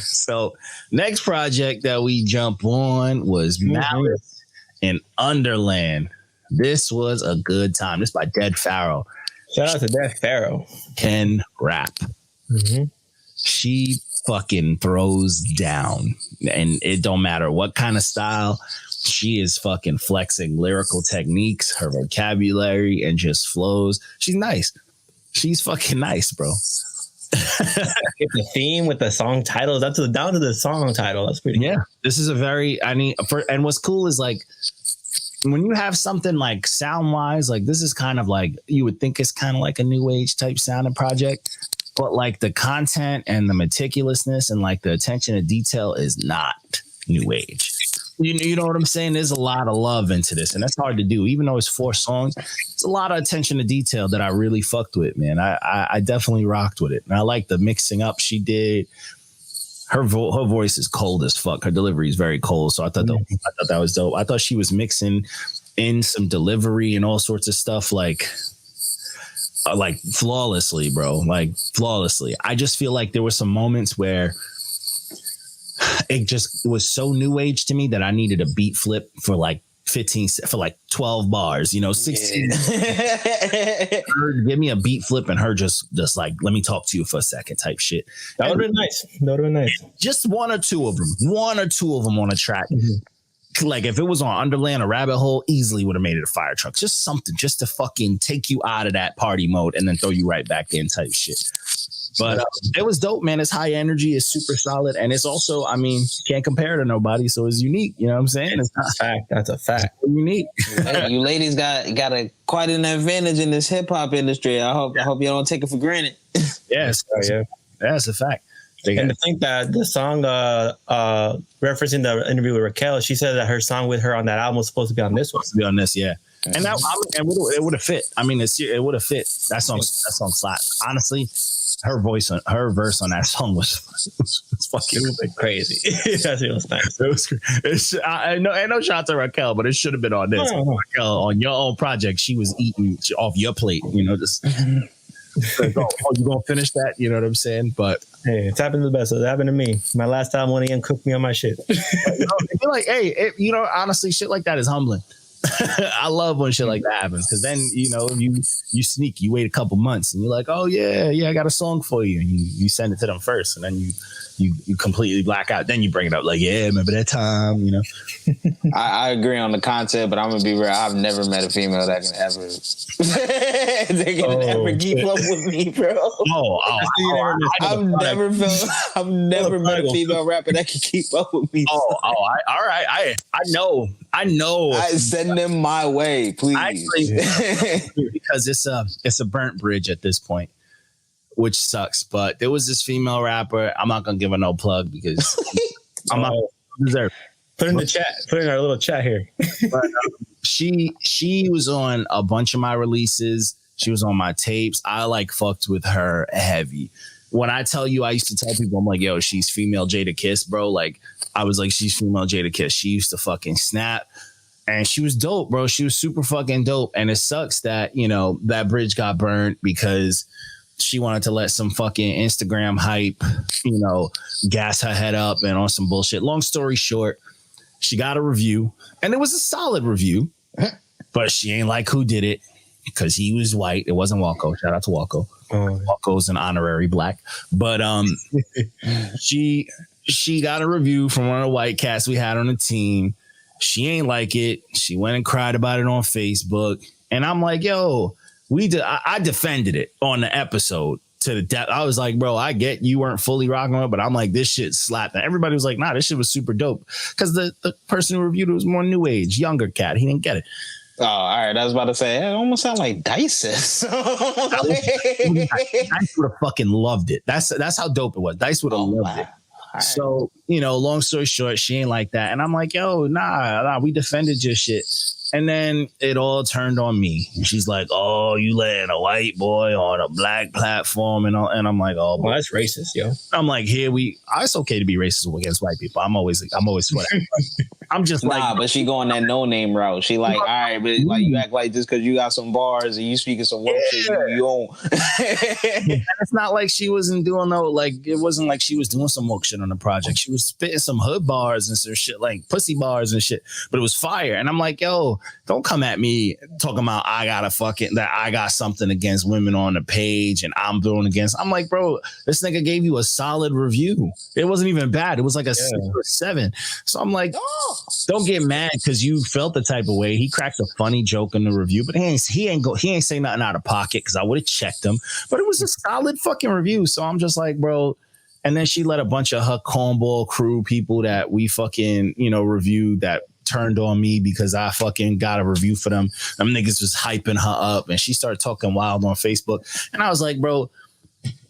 So next project that we jump on was Malice and Underland. This was a good time. This by Dead Pharaoh. Shout out to Dead Pharaoh. Can rap. Mm-hmm. She fucking throws down. And it don't matter what kind of style. She is fucking flexing lyrical techniques, her vocabulary, and just flows. She's nice. She's fucking nice, bro. Get the theme with the song title. That's down to the song title. That's pretty cool. This is a very, and what's cool is like, when you have something like sound wise, like this is kind of like, you would think it's kind of like a new age type sounding project, but like the content and the meticulousness and like the attention to detail is not new age. You know what I'm saying? There's a lot of love into this, and that's hard to do. Even though it's 4 songs, it's a lot of attention to detail that I really fucked with, man. I definitely rocked with it. And I like the mixing up she did. Her voice is cold as fuck. Her delivery is very cold. So I thought that was dope. I thought she was mixing in some delivery and all sorts of stuff like flawlessly, bro. Like flawlessly. I just feel like there were some moments where it was so new age to me that I needed a beat flip for like 12 bars, 16. Give me a beat flip and her just like, let me talk to you for a second type shit. That would have been nice. Just one or two of them on a track. Mm-hmm. Like if it was on Underland or Rabbit Hole, easily would have made it a fire truck. Just something just to fucking take you out of that party mode and then throw you right back in type shit. But it was dope, man. It's high energy. It's super solid. And it's also, I mean, can't compare to nobody. So it's unique. You know what I'm saying? It's a fact. That's a fact. It's unique. You ladies got quite an advantage in this hip hop industry. I hope you don't take it for granted. Yes. That's a fact. And to think that the song referencing the interview with Raquel, she said that her song with her on that album was supposed to be on this one. Be on this, yeah. And it would have fit. I mean, it would have fit. That song slaps. Honestly, her verse on that song was fucking crazy. It was nice. It was. No shout to Raquel, but it should have been on this. Raquel, on your own project, she was eating off your plate. Just. Like, you gonna finish that? You know what I'm saying? But hey, it's happened to the best. It happened to me. My last time, one of them cooked me on my shit. You're like, hey, honestly, shit like that is humbling. I love when shit like that happens because then you sneak, you wait a couple months and you're like, oh yeah, I got a song for you, and you send it to them first, and then you completely black out. Then you bring it up like, yeah, remember that time, I agree on the concept, but I'm gonna be real. I've never met a female that can ever keep up with me, bro. I've never met a female rapper that can keep up with me. All right. I know. I send them my way, please. Because it's a burnt bridge at this point, which sucks. But there was this female rapper. I'm not gonna give her no plug because I'm not deserve. Put in the chat. Put in our little chat here. But she was on a bunch of my releases. She was on my tapes. I fucked with her heavy. When I tell you, I used to tell people, I'm like, yo, she's female Jada Kiss, bro. Like, I was like, she's female Jada Kiss. She used to fucking snap. And she was dope, bro. She was super fucking dope. And it sucks that, that bridge got burned because she wanted to let some fucking Instagram hype, gas her head up and on some bullshit. Long story short, she got a review. And it was a solid review. But she ain't like who did it because he was white. It wasn't Walco. Shout out to Walco. Walco's an honorary black. But she got a review from one of the white cats we had on the team. She ain't like it. She went and cried about it on Facebook. And I'm like, yo, I defended it on the episode to the depth. I was like, bro, I get you weren't fully rocking it, but I'm like, this shit slapped. And everybody was like, nah, this shit was super dope. Because the person who reviewed it was more new age, younger cat. He didn't get it. Oh, all right. I was about to say, it almost sounds like Dice. Dice would have fucking loved it. That's how dope it was. Dice would have loved it. Right. So, long story short, she ain't like that. And I'm like, yo, nah, we defended your shit. And then it all turned on me. And she's like, oh, you letting a white boy on a black platform and all. And I'm like, oh, well, that's racist, yo. I'm like, it's okay to be racist against white people. I'm always for that. I'm just but she going that no name route. She like, all right, but you act like just because you got some bars and you speaking some woke shit, you don't. And it's not like she wasn't doing it wasn't like she was doing some woke shit on the project. She was spitting some hood bars and some shit like pussy bars and shit, but it was fire. And I'm like, yo, don't come at me talking about I got something against women on the page and I'm doing against. I'm like, bro, this nigga gave you a solid review. It wasn't even bad. It was like a 6 or 7. So I'm like, don't get mad because you felt the type of way. He cracked a funny joke in the review, but he ain't say nothing out of pocket because I would have checked him. But it was a solid fucking review. So I'm just like, bro. And then she let a bunch of her cornball crew people that we fucking, reviewed that turned on me because I fucking got a review for them. Them niggas was hyping her up and she started talking wild on Facebook. And I was like, bro,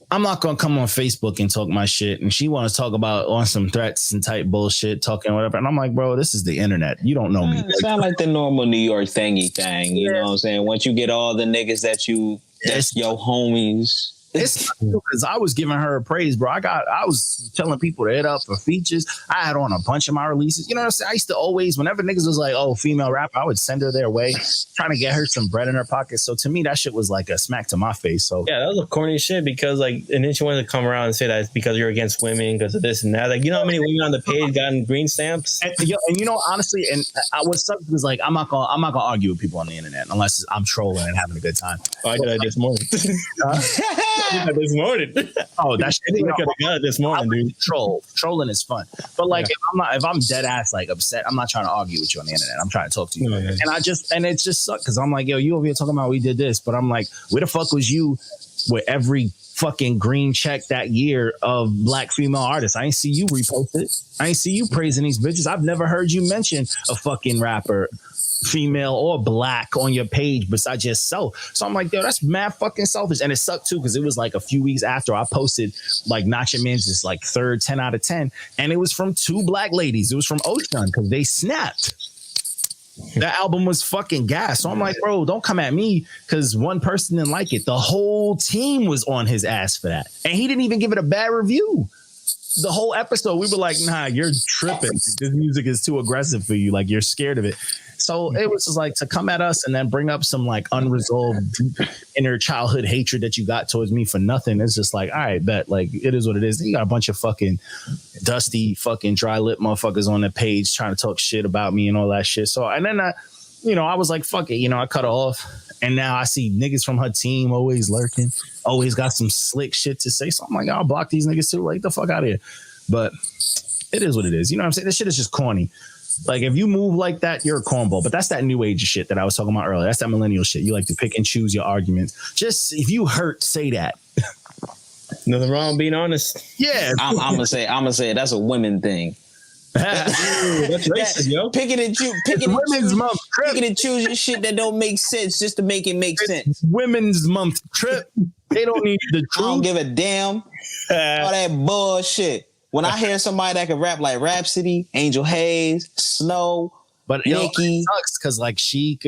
I'm not going to come on Facebook and talk my shit. And she wants to talk about on some threats and type bullshit, talking whatever. And I'm like, bro, this is the internet. You don't know me. It sounds like the normal New York thingy thing. You know what I'm saying? Once you get all the niggas that's your homies. It's because I was giving her praise, bro. I was telling people to hit up for features. I had on a bunch of my releases. You know what I'm saying? I used to always, whenever niggas was like, oh, female rapper, I would send her their way, trying to get her some bread in her pocket. So to me, that shit was like a smack to my face. So yeah, that was a corny shit because like, and then she wanted to come around and say that it's because you're against women because of this and that. Like, you know how many women on the page gotten green stamps? And you know, honestly, and what sucked was like, I'm not gonna argue with people on the internet unless I'm trolling and having a good time. Oh, I did that this morning. This morning. Oh, that shit. I could have got it this morning, dude. Trolling is fun, but like if I'm dead ass like upset, I'm not trying to argue with you on the internet. I'm trying to talk to you, and it just sucked because I'm like, yo, you over here talking about we did this, but I'm like, where the fuck was you with every fucking green check that year of black female artists? I ain't see you repost it. I ain't see you praising these bitches. I've never heard you mention a fucking rapper, female or black, on your page besides yourself. So I'm like, yo, that's mad fucking selfish. And it sucked too because it was like a few weeks after I posted like NotYamanz like third 10 out of 10, and it was from 2 black ladies. It was from Ocean because they snapped. That album was fucking gas. So I'm like, bro, don't come at me because one person didn't like it. The whole team was on his ass for that, and he didn't even give it a bad review. The whole episode, we were like, nah, you're tripping. This music is too aggressive for you. Like, you're scared of it. So it was just like to come at us and then bring up some like unresolved inner childhood hatred that you got towards me for nothing. It's just like, all right, bet. Like, it is what it is. You got a bunch of fucking dusty fucking dry lip motherfuckers on the page trying to talk shit about me and all that shit. So, and then I was like, fuck it. I cut her off. And now I see niggas from her team always lurking, always got some slick shit to say. So I'm like, I'll block these niggas too. Like, the fuck out of here. But it is what it is. You know what I'm saying? This shit is just corny. Like, if you move like that, you're a cornball. But that's that new age shit that I was talking about earlier. That's that millennial shit. You like to pick and choose your arguments. Just if you hurt, say that. Nothing wrong being honest. Yeah. I'm gonna say that's a women thing. That's racist, yo. Pick and choose your shit that don't make sense just to make it make sense. Women's month trip. They don't need the truth. I don't give a damn. All that bullshit. When I hear somebody that can rap like Rhapsody, Angel Hayes, Snow, but Nicki, it sucks because like she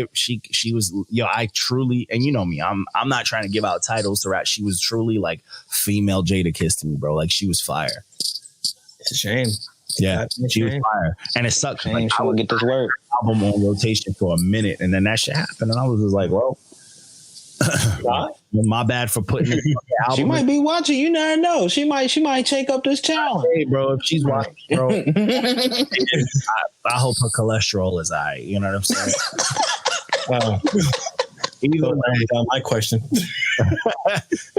was, I truly, and you know me, I'm not trying to give out titles to rap. She was truly like female Jadakiss to me, bro. Like, she was fire. It's a shame. Yeah, she was fire, and it sucks. Like, I would get this word album on rotation for a minute, and then that shit happened, and I was just like, well. My bad for putting it. She might be watching. You never know. She might shake up this challenge. Hey, bro, if she's watching, bro, I hope her cholesterol is all right. You know what I'm saying? Either way, my question.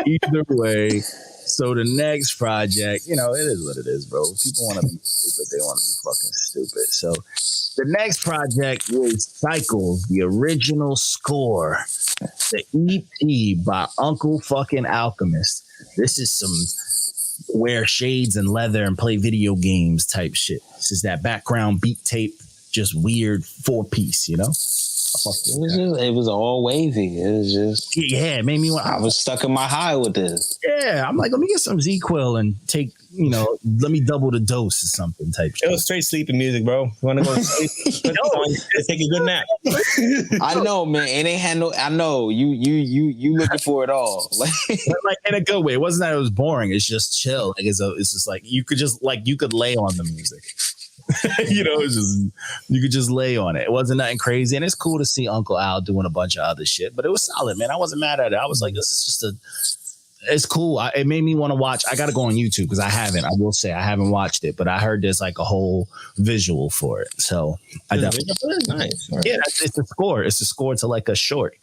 Either way. So the next project, it is what it is, bro. People want to be stupid. They want to be fucking stupid. So the next project was Cycles, the original score, the EP by Uncle fucking Alchemist. This is some wear shades and leather and play video games type shit. This is that background beat tape, just weird 4-piece, It was all wavy. It was just it made me want. I was stuck in my high with this. Yeah, I'm like, let me get some Z-Quil and take, let me double the dose or something type shit. It was straight sleeping music, bro. You want to go to sleep? Take a good nap. I know, man. It ain't had no. I know you looking for it all, like in a good way. It wasn't that it was boring. It's just chill. Like it's just like you could lay on the music. It's just, you could just lay on it. It wasn't nothing crazy, and it's cool to see Uncle Al doing a bunch of other shit. But it was solid, man. I wasn't mad at it. I was like, this is just it's cool. It made me want to watch. I got to go on YouTube because I haven't. I will say I haven't watched it, but I heard there's like a whole visual for it. So I definitely nice. Yeah, it's a score. It's a score to like a short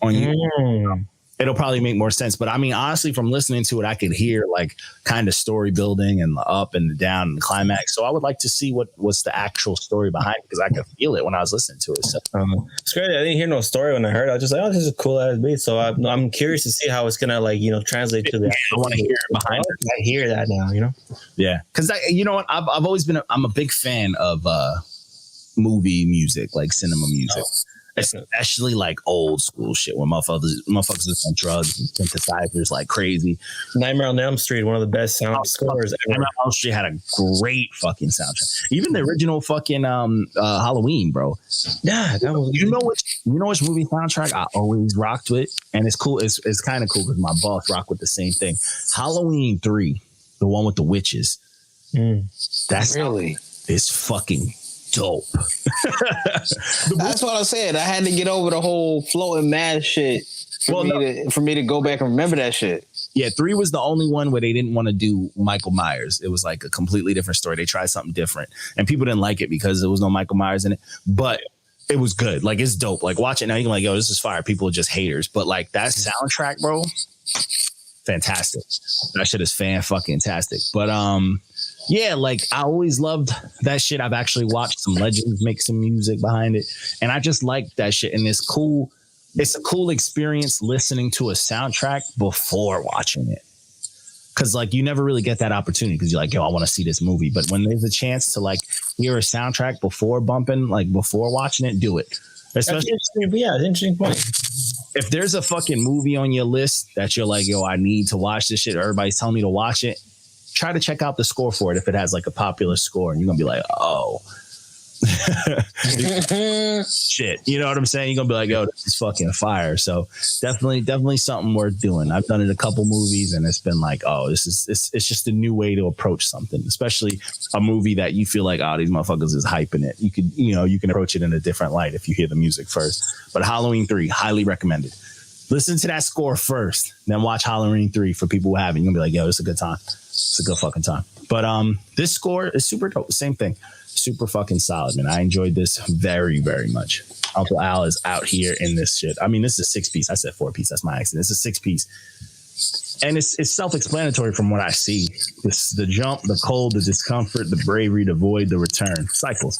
on YouTube. It'll probably make more sense. But I mean, honestly, from listening to it, I could hear like kind of story building and the up and the down and the climax. So I would like to see what's the actual story behind it because I could feel it when I was listening to it. So it's great. I didn't hear no story when I heard it. I was just like, oh, this is a cool ass beat. So I'm curious to see how it's gonna translate to the. I want to hear it behind it. I hear that now, Yeah, because you know what? I'm a big fan of movie music, like cinema music. Especially like old school shit where motherfuckers is on drugs and synthesizers like crazy. Nightmare on Elm Street, one of the best sound scores ever. Nightmare on Elm Street had a great fucking soundtrack. Even the original fucking Halloween, bro. Yeah, that was. You know which movie soundtrack I always rocked with, and it's cool. It's kind of cool because my boss rocked with the same thing. Halloween 3, the one with the witches. That's really is fucking dope. That's what I said. I had to get over the whole floating mad shit for me to go back and remember that shit. Yeah, 3 was the only one where they didn't want to do Michael Myers. It was like a completely different story. They tried something different, and people didn't like it because there was no Michael Myers in it. But it was good. Like, it's dope. Like, watch it now. You're like, yo, this is fire. People are just haters. But like that soundtrack, bro, fantastic. That shit is fan-fucking-tastic. But yeah, like I always loved that shit. I've actually watched some legends make some music behind it, and I just like that shit. And it's cool. It's a cool experience listening to a soundtrack before watching it, because like you never really get that opportunity because you're like, yo, I want to see this movie. But when there's a chance to like hear a soundtrack before bumping, like before watching it, do it. Especially, it's an interesting point. If there's a fucking movie on your list that you're like, yo, I need to watch this shit, or everybody's telling me to watch it, try to check out the score for it if it has like a popular score, and you're gonna be like, oh shit, you know what I'm saying? You're gonna be like, yo, this is fucking fire. So definitely something worth doing. I've done it a couple movies, and it's been like, oh, it's just a new way to approach something, especially a movie that you feel like, oh, these motherfuckers is hyping it. You can approach it in a different light if you hear the music first. But Halloween 3, highly recommended. Listen to that score first, then watch Halloween 3 for people who haven't. You're gonna be like, yo, it's a good time. It's a good fucking time. But this score is super dope. Same thing. Super fucking solid, man. I enjoyed this very, very much. Uncle Al is out here in this shit. I mean, this is a 6-piece. I said 4-piece. That's my accident. It's a 6-piece. And it's self-explanatory from what I see. The jump, the cold, the discomfort, the bravery, the void, the return. Cycles.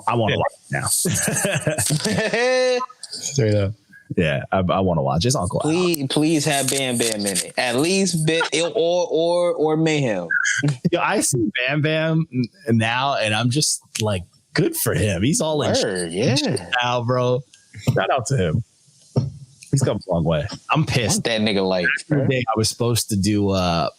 I want to watch it now. Straight up. Yeah, I want to watch. It's Uncle Al. Please have Bam Bam in it. At least or Mayhem. Yo, I see Bam Bam now, and I'm just like, good for him. He's all in now, bro. Shout out to him. He's come a long way. I'm pissed. That nigga like. I was supposed to do a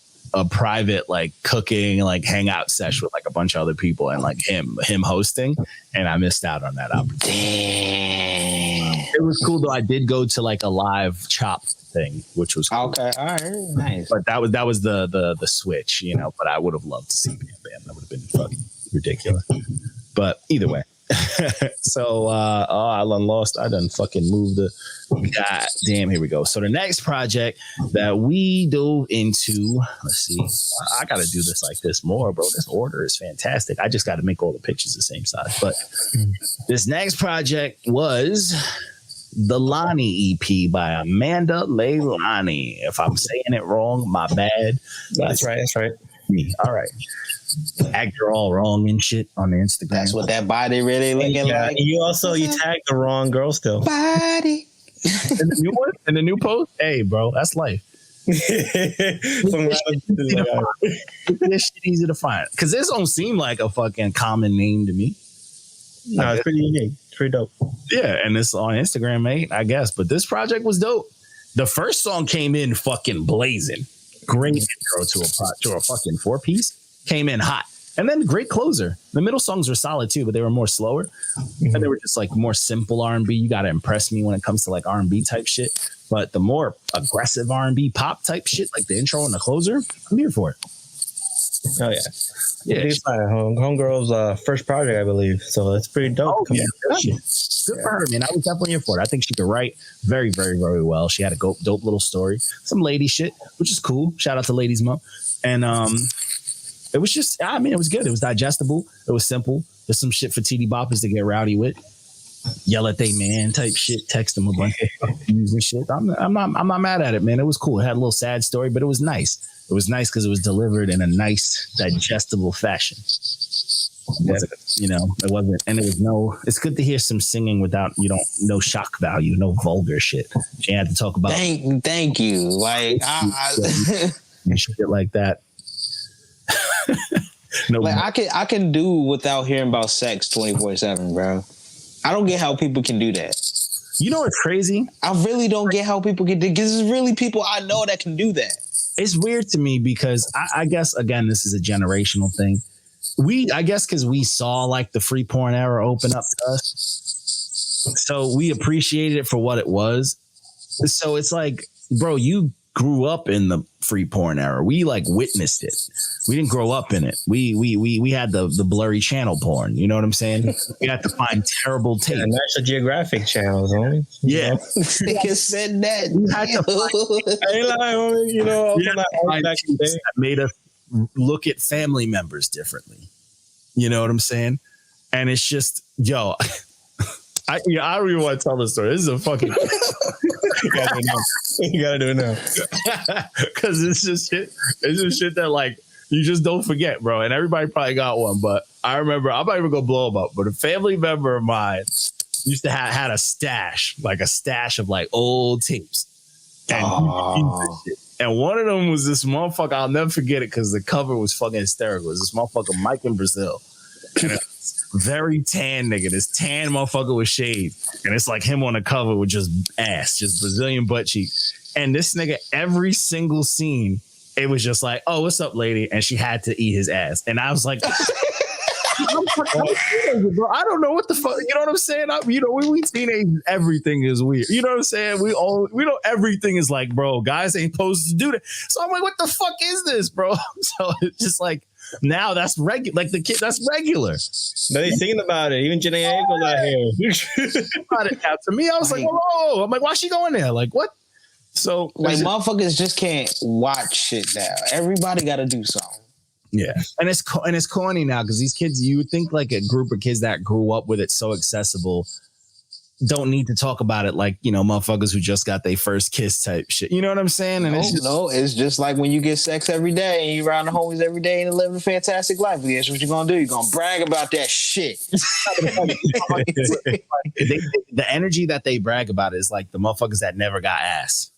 private like cooking like hangout session with like a bunch of other people and like him hosting, and I missed out on that opportunity. Damn. It was cool though. I did go to like a live chop thing, which was cool. Okay, all right, nice. But that was the switch, you know. But I would have loved to see Bam Bam. That would have been fucking ridiculous. But either way. So I done lost. I done fucking moved the. God damn, here we go. So the next project that we dove into, let's see. I gotta do this like this more, bro. This order is fantastic. I just got to make all the pictures the same size. But this next project was the Lani EP by Amanda Leilani. If I'm saying it wrong, my bad. That's right. Me. All right. Actor all wrong and shit on the Instagram. That's what that body really looking like. You tagged the wrong girl still. Body. In the new one? In the new post? Hey, bro, that's life. This shit easy to find. Because this don't seem like a fucking common name to me. No, it's pretty unique. It's pretty dope. Yeah, and it's on Instagram, mate, I guess. But this project was dope. The first song came in fucking blazing. Great intro to a fucking 4-piece. Came in hot. And then great closer. The middle songs were solid too, but they were more slower. Mm-hmm. And they were just like more simple R&B. You got to impress me when it comes to like R&B type shit. But the more aggressive R&B pop type shit, like the intro and the closer, I'm here for it. Oh, yeah. Yeah. It's my homegirl's first project, I believe. So it's pretty dope. Oh, yeah. Good for her, man. I was definitely here for it. I think she could write very, very, very well. She had a dope little story. Some lady shit, which is cool. Shout out to Ladies Month. And it was just, I mean, it was good. It was digestible. It was simple. There's some shit for TD Boppers to get rowdy with. Yell at they man type shit. Text them a bunch of views and shit. I'm not mad at it, man. It was cool. It had a little sad story, but it was nice. It was nice because it was delivered in a nice, digestible fashion. It wasn't, and it was it's good to hear some singing without, no shock value, no vulgar shit. She had to talk about. Thank you. Like, and shit like that. No, Like I can do without hearing about sex 24/7, bro. I don't get how people can do that. you know what's crazy? I really don't get how people can do, because there's really people I know that can do that. It's weird to me because I guess, again, this is a generational thing. I guess because we saw like the free porn era open up to us. So we appreciated it for what it was. So it's like, bro, you grew up in the free porn era. We like witnessed it. We didn't grow up in it. We had the blurry channel porn. You know what I'm saying? We had to find terrible tape. Yeah, National Geographic channels, homie. Yeah. Nigga said that. We had to find, You know, we had to find tapes that made us look at family members differently. You know what I'm saying? And it's just, yo, I don't even want to tell the story. This is a fucking. You gotta do it now. Because it's just shit. It's just shit that like you just don't forget, bro. And everybody probably got one, but I remember. I'm not even gonna blow them up. But a family member of mine used to had a stash of like old tapes. And, and one of them was this motherfucker. I'll never forget it because the cover was fucking hysterical. It was this motherfucker, Mike in Brazil. And it's very tan nigga. This tan motherfucker with shades. And it's like him on the cover with just ass, just Brazilian butt cheek. And this nigga, every single scene, it was just like, oh, what's up, lady? And she had to eat his ass. And I was like, bro, I don't know what the fuck. You know what I'm saying? We teenagers, everything is weird. You know what I'm saying? We know everything is like, bro, guys ain't supposed to do that. So I'm like, what the fuck is this, bro? So it's just like, now that's regular. Like the kid, that's regular. No, they thinking about it. Even Janae Ankles out here. About it now. To me, I was like, whoa. I'm like, why she going there? Like, what? So like motherfuckers just can't watch shit now. Everybody got to do something. Yeah, and it's corny now because these kids, you would think like a group of kids that grew up with it so accessible don't need to talk about it like, you know, motherfuckers who just got their first kiss type shit. You know what I'm saying? And it's just like when you get sex every day and you around the homies every day and living a fantastic life. Guess what you're gonna do? You're gonna brag about that shit. The energy that they brag about is like the motherfuckers that never got ass.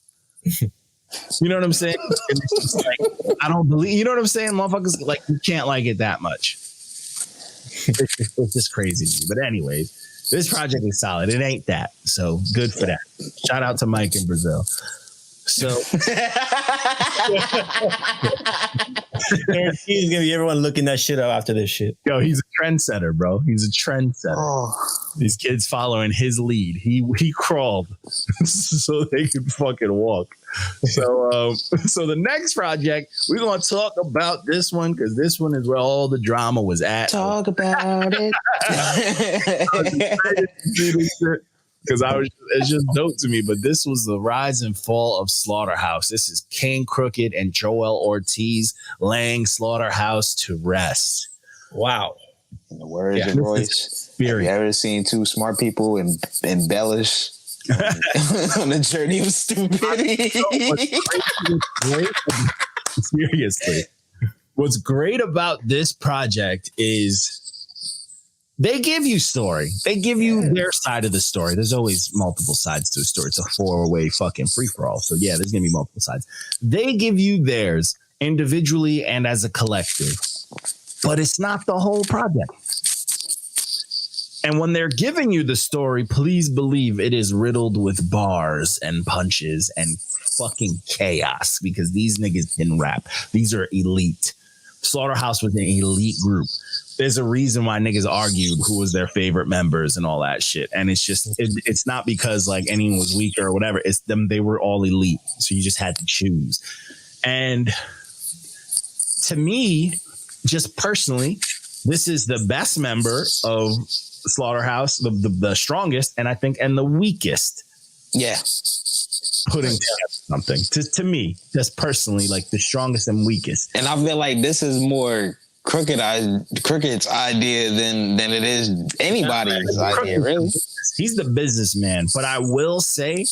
You know what I'm saying? It's just like, I don't believe. You know what I'm saying? Motherfuckers like you can't like it that much. It's just crazy to me. But anyways. This project is solid. It ain't that. So good for that. Shout out to Mike in Brazil. So he's gonna be everyone looking that shit up after this shit. Yo, he's a trendsetter, bro. He's a trendsetter. Oh. These kids following his lead. He crawled so they could fucking walk. So the next project, we're gonna talk about this one because this one is where all the drama was at. Talk about it. Because it's just dope to me. But this was the rise and fall of Slaughterhouse. This is Kxng Crooked and Joell Ortiz laying Slaughterhouse to rest. Wow. In the words of Royce, have you ever seen two smart people embellish on the journey of stupidity? Seriously. What's great about this project is they give you story. They give you their side of the story. There's always multiple sides to a story. It's a 4-way fucking free-for-all. So yeah, there's going to be multiple sides. They give you theirs individually and as a collective. But it's not the whole project. And when they're giving you the story, please believe it is riddled with bars and punches and fucking chaos because these niggas can rap. These are elite. Slaughterhouse was an elite group. There's a reason why niggas argued who was their favorite members and all that shit. And it's just, it's not because like anyone was weaker or whatever. It's them. They were all elite. So you just had to choose. And to me, just personally, this is the best member of Slaughterhouse, the strongest, and I think, and the weakest. Yeah. Putting together something to me, just personally, like the strongest and weakest. And I feel like this is more Crooked's idea than it is anybody's idea, really. He's the businessman, but I will say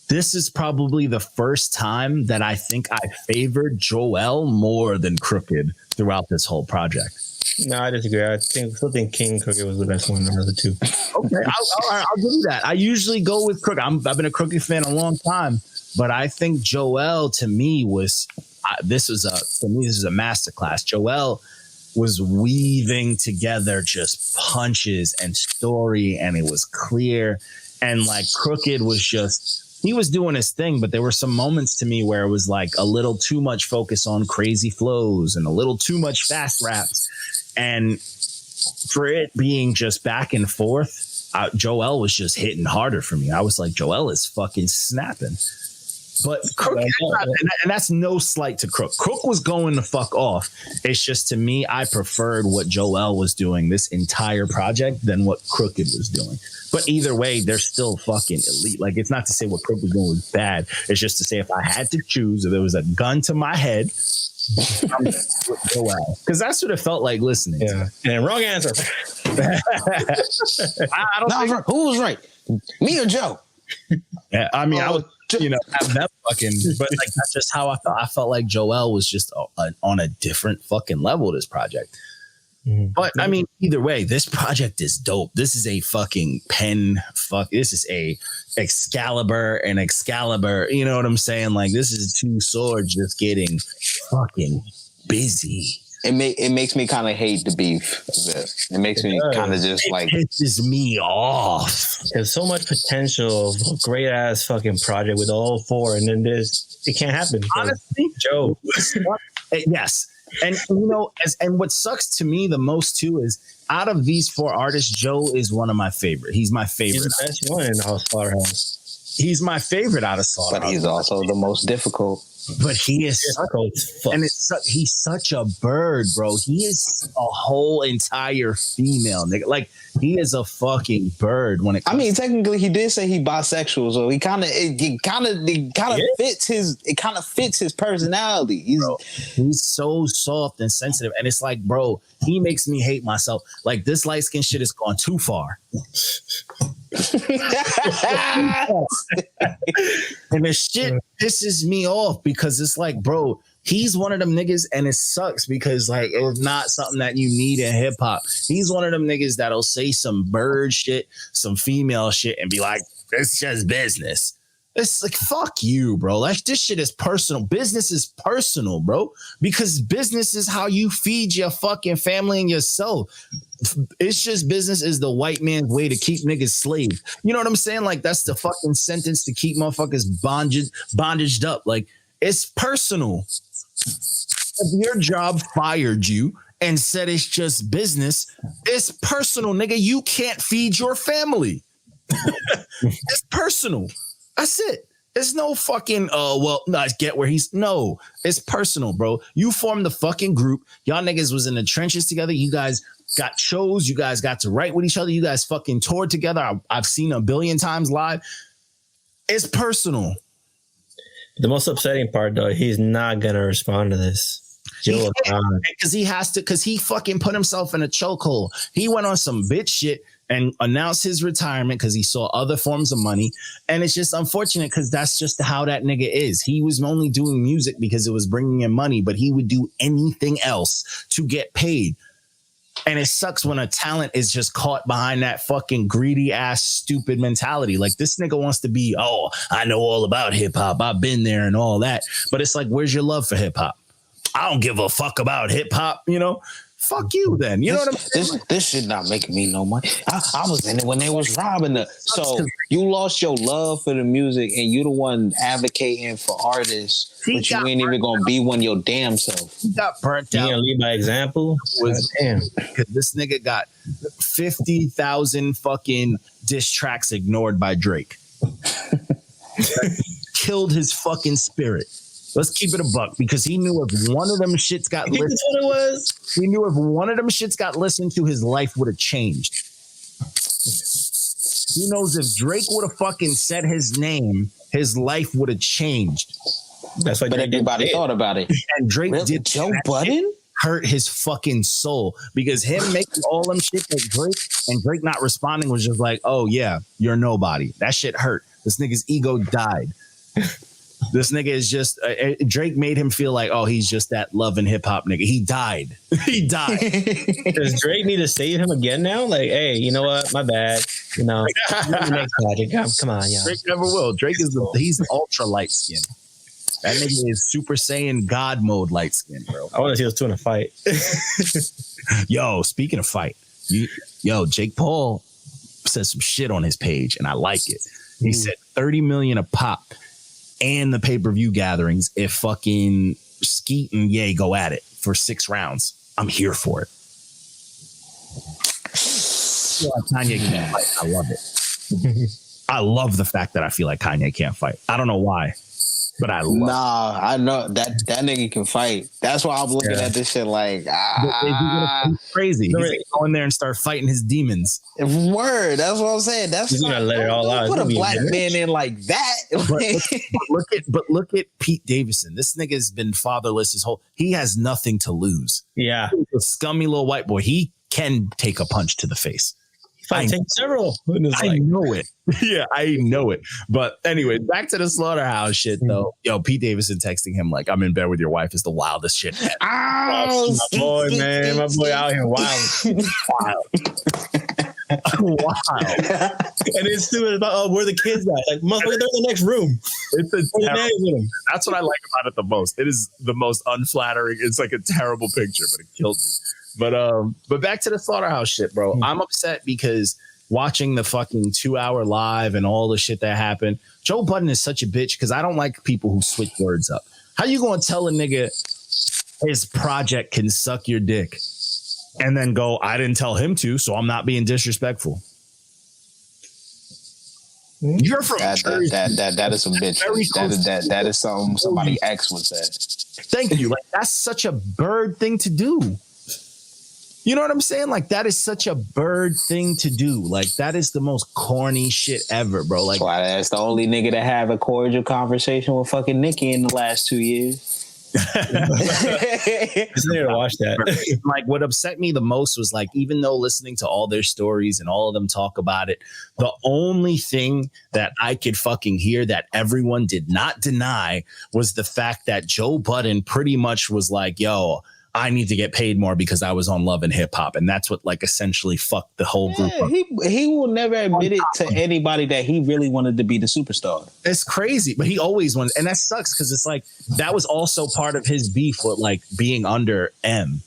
this is probably the first time that I think I favored Joell more than Crooked throughout this whole project. No, I disagree. I still think Kxng Crooked was the best one of the two. Okay, I'll give you that. I usually go with Crooked. I've been a Crooked fan a long time, but I think Joell to me was. this was for me, this is a masterclass. Joell was weaving together just punches and story, and it was clear. And like Crooked was just, he was doing his thing, but there were some moments to me where it was like a little too much focus on crazy flows and a little too much fast raps. And for it being just back and forth, Joell was just hitting harder for me. I was like, Joell is fucking snapping. But Crook, and that's no slight to Crook. Crook was going the fuck off. It's just, to me, I preferred what Joell was doing this entire project than what Crooked was doing. But either way, they're still fucking elite. Like, it's not to say what Crook was doing was bad. It's just to say if I had to choose, if there was a gun to my head, I'm with Joell. Because that's what it felt like listening. Yeah. And wrong answer. I don't know. Who was right? Me or Joe? Yeah, I mean, I was, have that fucking, but like that's just how I felt. I felt like Joell was just on a different fucking level. This project, but I mean, either way, this project is dope. This is a fucking This is a Excalibur and Excalibur. You know what I'm saying? Like, this is two swords just getting fucking busy. It makes me kind of hate the beef of it. It makes me kind of just like, pisses me off. There's so much potential of a great ass fucking project with all four, and then it can't happen. Honestly, Joe. Yes. And and what sucks to me the most too is out of these four artists, Joe is one of my favorite. He's my favorite. He's the best one in the whole Slaughterhouse. He's my favorite out of Slaughterhouse. But he's also the most difficult. But he is, and he's such a bird, bro. He is a whole entire female nigga. Like, he is a fucking bird when it comes. I mean, technically, he did say he bisexual, so he kind of fits his personality. He's so soft and sensitive, and it's like, bro, he makes me hate myself. Like, this light skin shit has gone too far. And the shit pisses me off because it's like, bro, he's one of them niggas, and it sucks because like it's not something that you need in hip hop. He's one of them niggas that'll say some bird shit, some female shit, and be like, it's just business. It's like, fuck you, bro. Like, this shit is personal. Business is personal, bro, because business is how you feed your fucking family and yourself. It's just business is the white man's way to keep niggas slave. You know what I'm saying? Like, that's the fucking sentence to keep motherfuckers bondaged up. Like, it's personal. If your job fired you and said it's just business, it's personal, nigga. You can't feed your family. It's personal. That's it. There's no fucking, I get where no, it's personal, bro. You formed the fucking group. Y'all niggas was in the trenches together. You guys got shows. You guys got to write with each other. You guys fucking toured together. I've seen a billion times live. It's personal. The most upsetting part, though, he's not going to respond to this. Because he fucking put himself in a chokehold. He went on some bitch shit and announced his retirement because he saw other forms of money. And it's just unfortunate because that's just how that nigga is. He was only doing music because it was bringing in money, but he would do anything else to get paid. And it sucks when a talent is just caught behind that fucking greedy ass stupid mentality. Like, this nigga wants to be, oh, I know all about hip hop. I've been there and all that. But it's like, where's your love for hip hop? I don't give a fuck about hip hop, you know? Fuck you then. You know what I'm saying? This shit not making me no money. I was in it when they was robbing the. So you lost your love for the music and you the one advocating for artists, but you ain't even gonna be one your damn self. He got burnt out. You gonna lead by example? Damn. Because this nigga got 50,000 fucking diss tracks ignored by Drake. Killed his fucking spirit. Let's keep it a buck because he knew if one of them shits got listened. That's what it was. He knew if one of them shits got listened to, his life would have changed. He knows if Drake would have fucking said his name, his life would have changed. That's why. But everybody thought about it. And Drake did. Joe Budden hurt his fucking soul because him making all them shit with Drake and Drake not responding was just like, oh yeah, you're nobody. That shit hurt. This nigga's ego died. This nigga is just Drake made him feel like, oh, he's just that love and hip hop nigga. He died. He died. Does Drake need to save him again now? Like, hey, you know what? My bad. You know, next project. Come on, yeah. Drake never will. Drake is he's ultra light skin. That nigga is Super Saiyan God mode light skin, bro. I want to see those two in a fight. Yo, speaking of fight, Jake Paul said some shit on his page, and I like it. He said 30 million a pop and the pay-per-view gatherings if fucking Skeet and Ye go at it for 6 rounds. I'm here for it. Kanye can't fight. I love it. I love the fact that I feel like Kanye can't fight. I don't know why, but I love it. I know that nigga can fight. That's why I'm looking at this shit like, crazy. He's like, go in there and start fighting his demons. Word. That's what I'm saying. That's he's gonna let it all out. Put a black man in like that. But look at Pete Davidson. This nigga has been fatherless his whole. He has nothing to lose. Yeah, he's a scummy little white boy. He can take a punch to the face. I take several. I know it. Yeah, I know it. But anyway, back to the Slaughterhouse shit, though. Yo, Pete Davidson texting him like, "I'm in bed with your wife" is the wildest shit. Oh, my boy, man, my boy out here wild. Wild. And it's stupid about where the kids at. Like, motherfucker, they're in the next room. That's what I like about it the most. It is the most unflattering. It's like a terrible picture, but it killed me. But back to the Slaughterhouse shit, bro. I'm upset because watching the fucking 2-hour live and all the shit that happened. Joe Budden is such a bitch because I don't like people who switch words up. How you gonna tell a nigga his project can suck your dick and then go, I didn't tell him to, so I'm not being disrespectful? You're from Jersey. That is some bitch. That is something somebody ex would say. Thank you. Like, that's such a bird thing to do. You know what I'm saying? Like, that is such a bird thing to do. Like, that is the most corny shit ever, bro. Like, why that's the only nigga to have a cordial conversation with fucking Nicki in the last 2 years. Just need to watch that. Like, what upset me the most was like, even though listening to all their stories and all of them talk about it, the only thing that I could fucking hear that everyone did not deny was the fact that Joe Budden pretty much was like, yo, I need to get paid more because I was on Love and Hip Hop. And that's what like essentially fucked the whole group up. He will never admit it to anybody that he really wanted to be the superstar. It's crazy, but he always wanted, and that sucks because it's like that was also part of his beef with like being under M.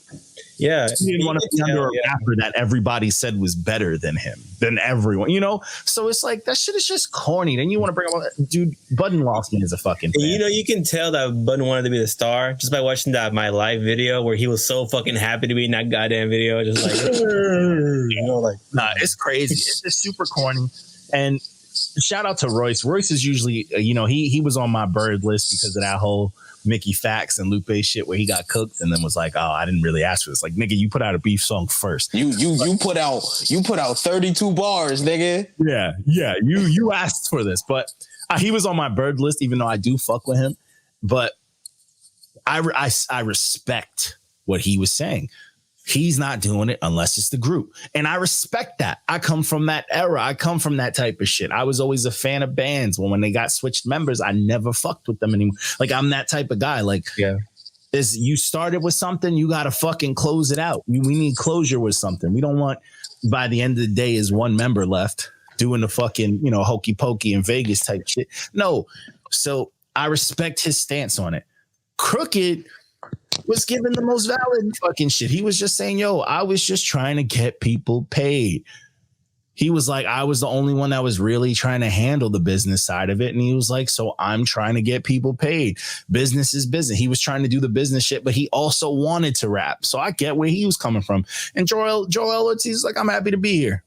Yeah, he didn't want to be under a rapper that everybody said was better than him, than everyone, you know? So it's like, that shit is just corny. Then you want to bring up, dude, Budden lost me as a fucking fan. You know, you can tell that Budden wanted to be the star just by watching that My Life video where he was so fucking happy to be in that goddamn video. Just like, you know, like, nah, it's crazy. It's just super corny. And shout out to Royce. Royce is usually, you know, he was on my bird list because of that whole Mickey Fax and Lupe shit where he got cooked and then was like, oh, I didn't really ask for this. Like, nigga, you put out a beef song first. You put out 32 bars, nigga. Yeah. You asked for this, but he was on my bird list, even though I do fuck with him. But I respect what he was saying. He's not doing it unless it's the group. And I respect that. I come from that era. I come from that type of shit. I was always a fan of bands. When they got switched members, I never fucked with them anymore. Like, I'm that type of guy. Like, is you started with something, you got to fucking close it out. We need closure with something. We don't want, by the end of the day, is one member left doing the fucking, you know, hokey pokey in Vegas type shit. No. So I respect his stance on it. Crooked was given the most valid fucking shit. He was just saying, yo, I was just trying to get people paid. He was like, I was the only one that was really trying to handle the business side of it. And he was like, so I'm trying to get people paid. Business is business. He was trying to do the business shit, but he also wanted to rap. So I get where he was coming from. And Joell Ortiz is like, I'm happy to be here.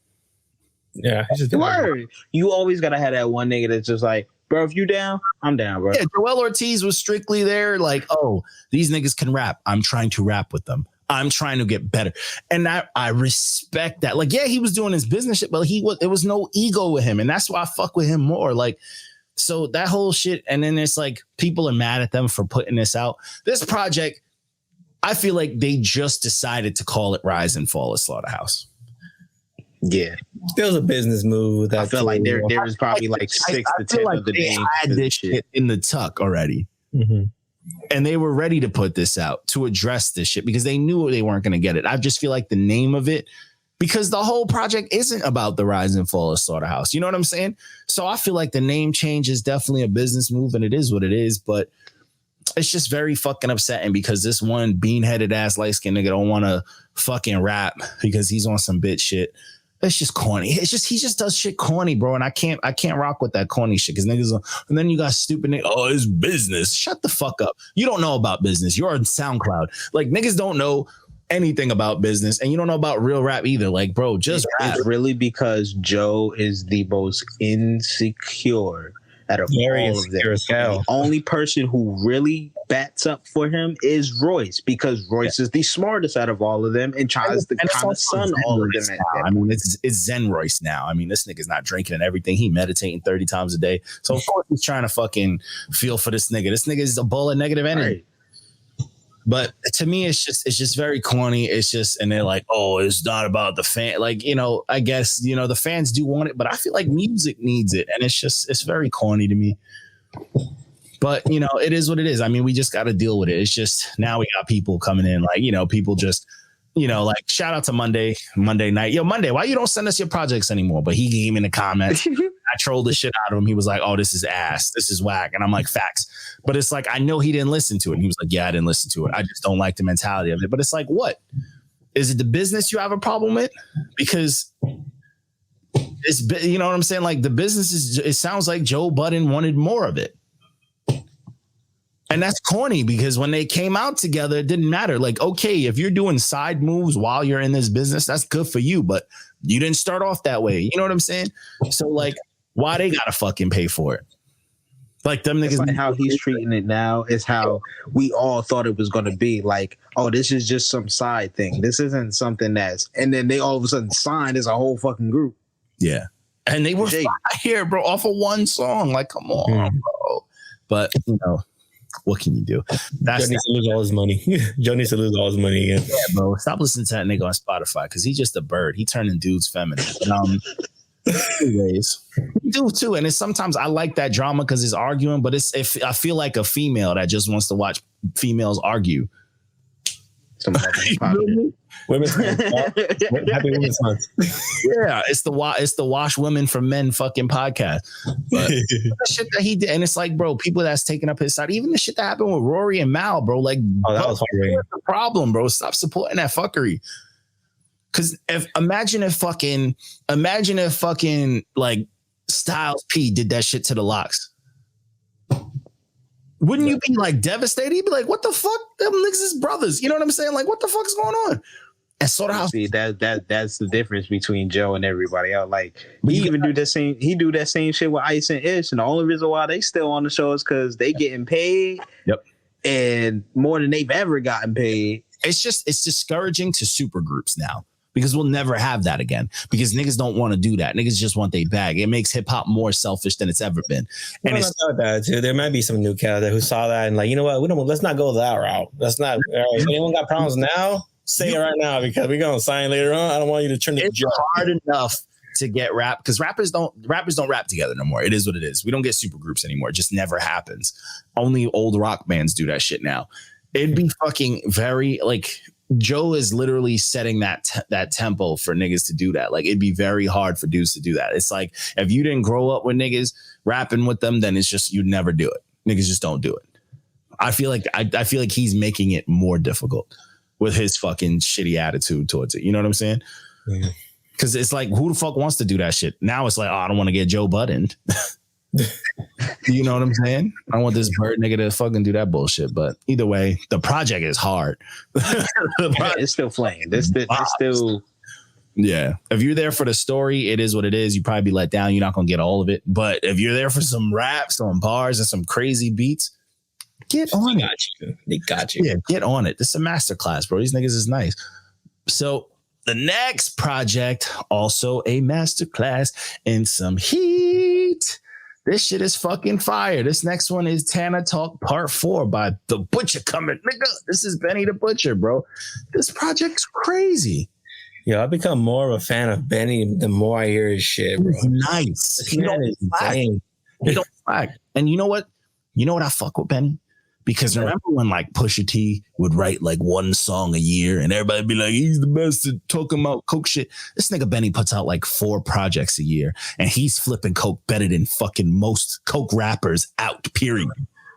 Yeah. Word. You always got to have that one nigga that's just like, bro, if you down, I'm down, bro. Yeah, Joell Ortiz was strictly there like, oh, these niggas can rap. I'm trying to rap with them. I'm trying to get better. And I respect that. Like, yeah, he was doing his business shit, but it was no ego with him. And that's why I fuck with him more. Like, so that whole shit. And then it's like, people are mad at them for putting this out. This project, I feel like they just decided to call it Rise and Fall of Slaughterhouse. Yeah, it was a business move. I feel like there was probably like 6 to 10 of the they had this shit in the tuck already, and they were ready to put this out to address this shit because they knew they weren't going to get it. I just feel like the name of it, because the whole project isn't about the rise and fall of Slaughterhouse. You know what I'm saying? So I feel like the name change is definitely a business move, and it is what it is. But it's just very fucking upsetting because this one bean-headed ass light-skinned nigga don't want to fucking rap because he's on some bitch shit. It's just corny. It's just he just does shit corny, bro. And I can't rock with that corny shit because niggas. And then you got stupid niggas. Oh, it's business. Shut the fuck up. You don't know about business. You're on SoundCloud. Like niggas don't know anything about business, and you don't know about real rap either. Like, bro, just rap. It's really because Joe is the most insecure out of all of them. The only person who really bats up for him is Royce, because Royce is the smartest out of all of them and tries to kind of sun all of them. I mean, it's Zen Royce now. I mean, this nigga's not drinking and everything. He meditating 30 times a day. So of course he's trying to fucking feel for this nigga. This nigga is a ball of negative energy. Right. But to me, it's just very corny. It's just, and they're like, oh, it's not about the fan. Like, you know, I guess, you know, the fans do want it, but I feel like music needs it. And it's very corny to me. But, you know, it is what it is. I mean, we just got to deal with it. It's just now we got people coming in like, you know, people just, you know, like shout out to Monday night. Yo, Monday, why you don't send us your projects anymore? But he came in the comments. I trolled the shit out of him. He was like, oh, this is ass. This is whack. And I'm like, facts. But it's like, I know he didn't listen to it. And he was like, yeah, I didn't listen to it. I just don't like the mentality of it. But it's like, what? Is it the business you have a problem with? Because it's, you know what I'm saying? Like the business is, it sounds like Joe Budden wanted more of it. And that's corny because when they came out together, it didn't matter. Like, okay, if you're doing side moves while you're in this business, that's good for you. But you didn't start off that way. You know what I'm saying? So like, why they gotta fucking pay for it? Like them niggas. Like how he's treating it now is how we all thought it was going to be. Like, oh, this is just some side thing. This isn't something that's. And then they all of a sudden signed as a whole fucking group. Yeah, and they were here, bro, off of one song. Like, come on, bro. But you know, what can you do? Joe needs to lose all his money. Joe needs to lose all his money again. Yeah, bro. Stop listening to that nigga on Spotify because he's just a bird. He turning dudes feminine. But, anyways, you do too, and it's sometimes I like that drama because it's arguing, but I feel like a female that just wants to watch females argue. Women's Month. Happy Women's Month. Yeah, it's the Wash Women from Men fucking podcast. But the shit that he did, and it's like, bro, people that's taking up his side, even the shit that happened with Rory and Mal, bro. Like, that was horrible. What's the problem, bro? Stop supporting that fuckery. Because imagine if fucking like Styles P did that shit to the Locks. Wouldn't you be like devastated? You'd be like, what the fuck? Them niggas is brothers. You know what I'm saying? Like, what the fuck's going on? And Slaughterhouse. See, that's the difference between Joe and everybody else. Like, he even do that same shit with Ice and Ish. And the only reason why they still on the show is because they getting paid. Yep. And more than they've ever gotten paid. It's discouraging to super groups now. Because we'll never have that again. Because niggas don't want to do that. Niggas just want their bag. It makes hip hop more selfish than it's ever been. And it's that too. There might be some new cats who saw that and like, you know what? Let's not go that route. Let's not. All right, if anyone got problems now? Say it right now because we're gonna sign later on. I don't want you to turn the job. Hard enough to get rap because rappers don't rap together no more. It is what it is. We don't get super groups anymore. It just never happens. Only old rock bands do that shit now. It'd be fucking very like. Joe is literally setting that tempo for niggas to do that. Like it'd be very hard for dudes to do that. It's like if you didn't grow up with niggas rapping with them, then it's just you'd never do it. Niggas just don't do it. I feel like he's making it more difficult with his fucking shitty attitude towards it. You know what I'm saying? Because it's like who the fuck wants to do that shit? Now it's like, oh, I don't want to get Joe Budden. You know what I'm saying? I don't want this bird nigga to fucking do that bullshit. But either way, the project is hard. It's still flaying. It's still. Yeah. If you're there for the story, it is what it is. You probably be let down. You're not going to get all of it. But if you're there for some raps, some bars, and some crazy beats, get on it. They got you. Yeah, get on it. This is a masterclass, bro. These niggas is nice. So the next project, also a masterclass in some heat. This shit is fucking fire. This next one is Tana Talk Part 4 by The Butcher coming. Nigga, this is Benny the Butcher, bro. This project's crazy. Yo, I've become more of a fan of Benny the more I hear his shit, bro. It's nice. This man is insane. He don't flag. And you know what? You know what I fuck with Benny? Because remember when like Pusha T would write like one song a year and everybody be like, he's the best at talking about coke shit. This nigga Benny puts out like 4 projects a year and he's flipping coke better than fucking most coke rappers out, period.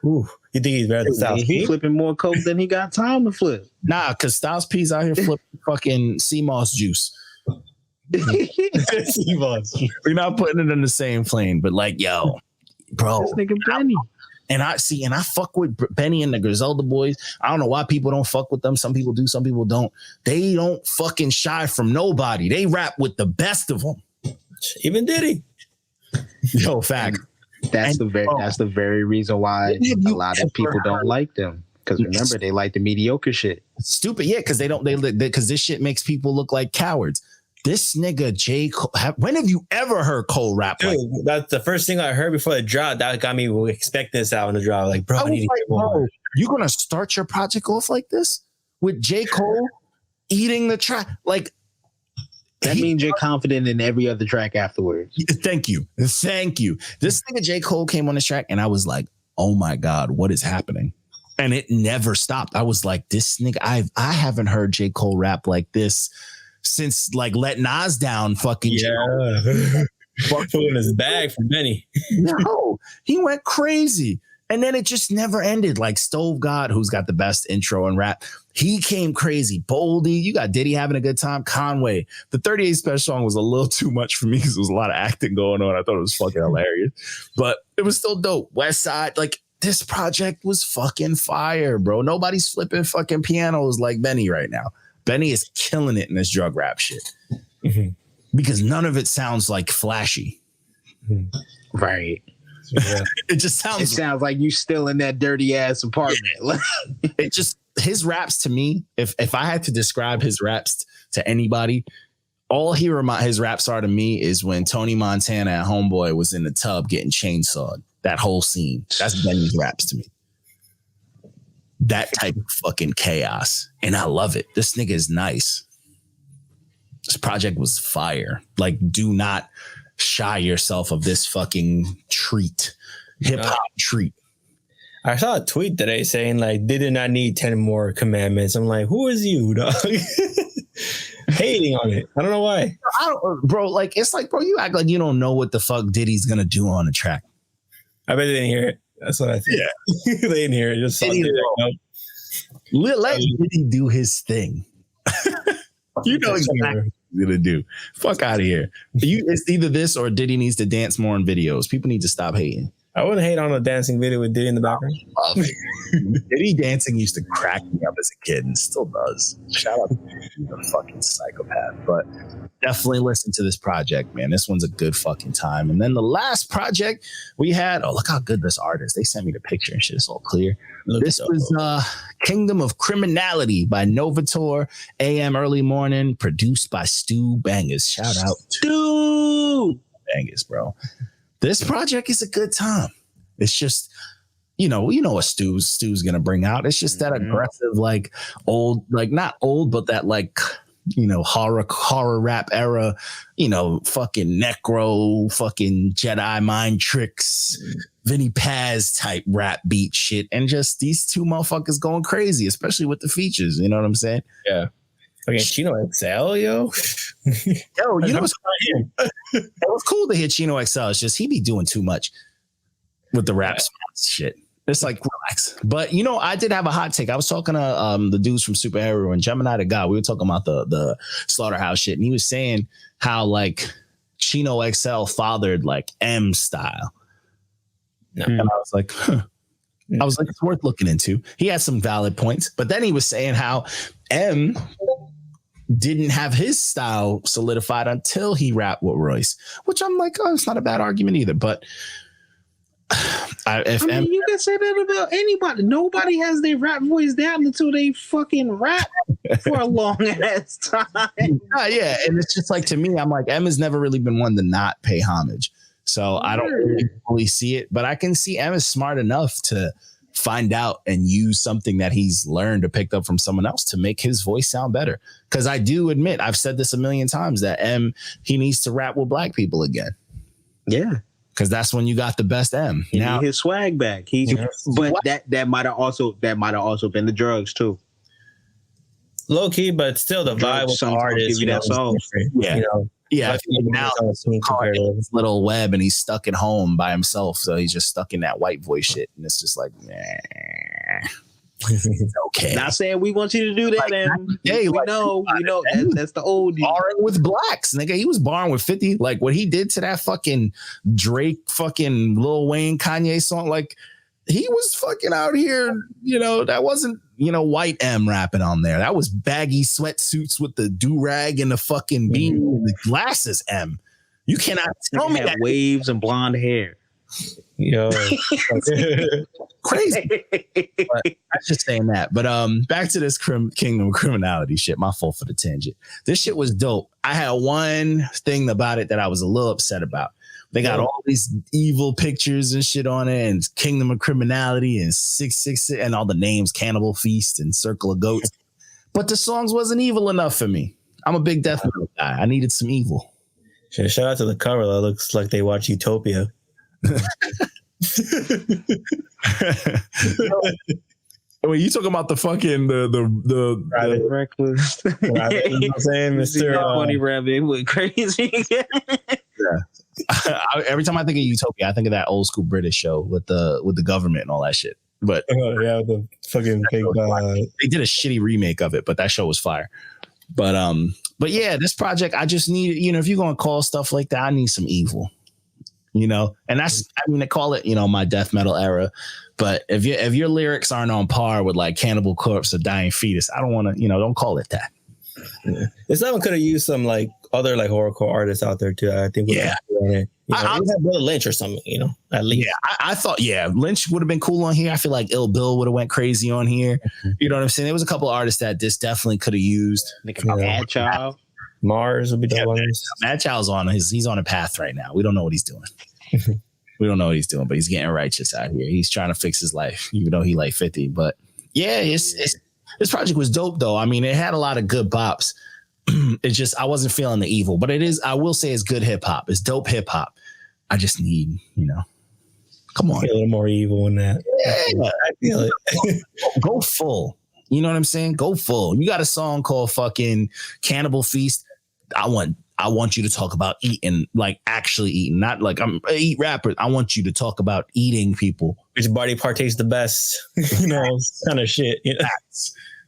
Ooh, you think he's better than Styles P? He flipping more coke than he got time to flip. Nah, because Styles P's out here flipping fucking sea moss juice. We're not putting it in the same plane, but like, yo, bro. This nigga Benny. And I fuck with Benny and the Griselda boys. I don't know why people don't fuck with them. Some people do, some people don't. They don't fucking shy from nobody. They rap with the best of them. Even Diddy. Yo, fact. That's the very reason why a lot of people don't like them. Because remember, they like the mediocre shit. Stupid, yeah. Because because this shit makes people look like cowards. This nigga J. Cole, when have you ever heard Cole rap? Dude, that's the first thing I heard before the drop. That got me expecting this album to drop. Like, bro, you gonna start your project off like this with J. Cole eating the track? Like, that means you're confident in every other track afterwards. Thank you. This nigga J. Cole came on this track, and I was like, oh my God, what is happening? And it never stopped. I was like, this nigga, I haven't heard J. Cole rap like this since like Let Nas Down fucking pulling his bag for Benny. No, he went crazy. And then it just never ended. Like Stove God, who's got the best intro in rap, he came crazy. Boldy, you got Diddy having a good time. Conway, the 38 Special song was a little too much for me because there was a lot of acting going on. I thought it was fucking hilarious, but it was still dope. West Side, like this project was fucking fire, bro. Nobody's flipping fucking pianos like Benny right now. Benny is killing it in this drug rap shit because none of it sounds like flashy. Right. Yeah. It sounds like you still in that dirty ass apartment. His raps to me, if I had to describe his raps to anybody, all his raps are to me is when Tony Montana and Homeboy was in the tub getting chainsawed. That whole scene. That's Benny's raps to me. That type of fucking chaos. And I love it. This nigga is nice. This project was fire. Like, do not shy yourself of this fucking treat. Hip hop treat. I saw a tweet today saying like they did not need 10 more commandments. I'm like, who is you, dog? Hating on it. I don't know why. Bro, like it's like, bro, you act like you don't know what the fuck Diddy's gonna do on the track. I bet they didn't hear it. That's what I think. Yeah. They didn't hear it. Just saw let Diddy do his thing. You know exactly what he's gonna do. Fuck out of here. It's either this or Diddy needs to dance more in videos. People need to stop hating. I wouldn't hate on a dancing video with Diddy in the background. Diddy dancing used to crack me up as a kid and still does. Shout out to the fucking psychopath. But definitely listen to this project, man. This one's a good fucking time. And then the last project we had, look how good this art is. They sent me the picture and shit. It's all clear. This was Kingdom of Criminality by Novatore, AM Early Morning, produced by Stu Bangas. Shout out to Stu Bangas, bro. This project is a good time. It's just, you know what Stu's gonna bring out. It's just that aggressive, like old, like not old, but that like, horror rap era, fucking Necro, fucking Jedi mind tricks, Vinny Paz type rap beat shit, and just these two motherfuckers going crazy, especially with the features. You know what I'm saying? Yeah. Okay, Chino XL, yo. Yo, you know what's it was cool to hear Chino XL. It's just he be doing too much with the rap shit. It's like relax. But I did have a hot take. I was talking to the dudes from Superhero and Gemini the God. We were talking about the Slaughterhouse shit, and he was saying how like Chino XL fathered like M style. No. And I was like, it's worth looking into. He had some valid points, but then he was saying how M didn't have his style solidified until he rapped with Royce, which I'm like, it's not a bad argument either. But you can say that about anybody. Nobody has their rap voice down until they fucking rap for a long ass time. Yeah, and it's just like, to me, I'm like, M has never really been one to not pay homage. So I don't really fully see it, but I can see M is smart enough to find out and use something that he's learned or picked up from someone else to make his voice sound better. Because I do admit, I've said this a million times, that M, he needs to rap with black people again. Yeah. Because that's when you got the best M. He now his swag back. That might have also been the drugs too. Low key, but still the vibe with the artist. That song. Yeah. Yeah, now his little web and he's stuck at home by himself. So he's just stuck in that white voice shit. And it's just like, nah. Okay. Not saying we want you to do that, and we know that's the old barring with blacks, nigga. He was barring with 50. Like what he did to that fucking Drake, fucking Lil Wayne, Kanye song, like he was fucking out here, that wasn't, white M rapping on there. That was baggy sweatsuits with the do-rag and the fucking beanie and the glasses M. You cannot tell me that. Waves and blonde hair. Yo. Crazy. But I'm just saying that. But back to this Kingdom Criminality shit. My fault for the tangent. This shit was dope. I had one thing about it that I was a little upset about. They got all these evil pictures and shit on it, and Kingdom of Criminality and 666 and all the names, Cannibal Feast and Circle of Goats. But the songs wasn't evil enough for me. I'm a big death metal guy. I needed some evil. Shout out to the cover. That looks like they watch Utopia. Wait, you talking about the fucking the Private Reckless? You know what I'm saying, Mr. Funny Rabbit went crazy. Yeah. Every time I think of Utopia, I think of that old school British show with the government and all that shit. But yeah, the fucking big. They did a shitty remake of it, but that show was fire. But yeah, this project I just need. If you're gonna call stuff like that, I need some evil. And that's they call it my death metal era. But if your lyrics aren't on par with like Cannibal Corpse or Dying Fetus, I don't want to. Don't call it that. Yeah. This album could have used some like other like horrorcore artists out there too. I think. Yeah. I have Brother Lynch or something. At least. Yeah, I thought. Yeah, Lynch would have been cool on here. I feel like Ill Bill would have went crazy on here. You know what I'm saying? There was a couple of artists that this definitely could have used. Mad Child. Mars would be the one. Mad Child's he's on a path right now. We don't know what he's doing. We don't know what he's doing, but he's getting righteous out here. He's trying to fix his life, even though he like 50. But yeah, this project was dope though. I mean, it had a lot of good bops. It's just I wasn't feeling the evil, but it is. I will say it's good hip hop. It's dope hip hop. I just need, come on, a little more evil than that. Yeah, I feel it. Go full. You know what I'm saying? Go full. You got a song called fucking Cannibal Feast. I want you to talk about eating, like actually eating, not like I'm a eat rapper. I want you to talk about eating people. Which body part tastes the best, kind of shit.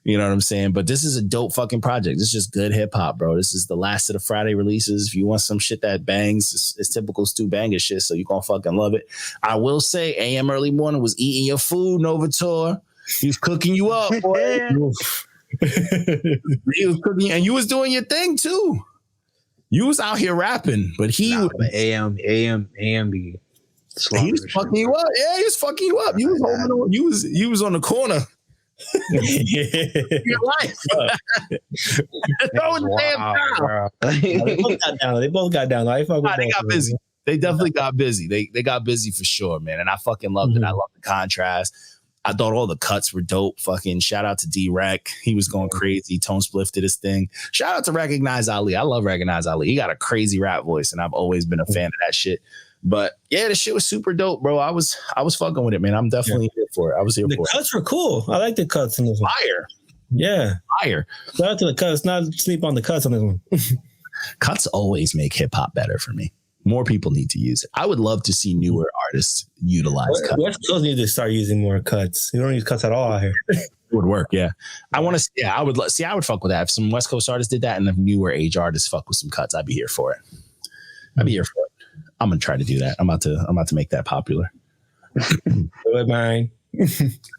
You know what I'm saying? But this is a dope fucking project. This is just good hip hop, bro. This is the last of the Friday releases. If you want some shit that bangs, it's typical Stu Banger shit. So you're going to fucking love it. I will say AM Early Morning was eating your food, Novatore. He was cooking you up, boy. He was cooking, and you was doing your thing too. You was out here rapping, but AM be slow. He was fucking you up. Yeah, he was fucking you up. You was holding on. You was on the corner. Your life. They both got down. They got busy. They definitely got busy. They got busy for sure, man. And I fucking loved it. I love the contrast. I thought all the cuts were dope. Fucking shout out to DreGarde. He was going crazy. Tone Spliff did his thing. Shout out to Recognize Ali. I love Recognize Ali. He got a crazy rap voice, and I've always been a fan of that shit. But yeah, the shit was super dope, bro. I was fucking with it, man. I'm definitely here for it. I was here for it. The cuts were cool. I like the cuts in this one. Fire. Yeah. Fire. Shout out to the cuts. Not sleep on the cuts on this one. Cuts always make hip hop better for me. More people need to use it. I would love to see newer artists utilize cuts. West Coast need to start using more cuts. You don't use cuts at all out here. It would work, yeah. I want to. Yeah, I would fuck with that. If some West Coast artists did that, and the newer age artists fuck with some cuts, I'd be here for it. I'm gonna try to do that. I'm about to make that popular. Do it, man.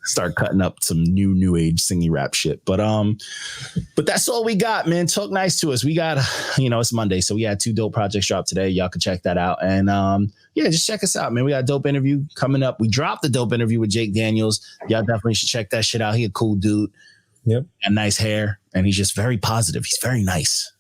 Start cutting up some new age singing rap shit. But that's all we got, man. Talk nice to us. We got, it's Monday, so we had 2 dope projects drop today. Y'all can check that out. And just check us out, man. We got a dope interview coming up. We dropped the dope interview with Jake Daniels. Y'all definitely should check that shit out. He a cool dude. Yep. And nice hair. And he's just very positive. He's very nice.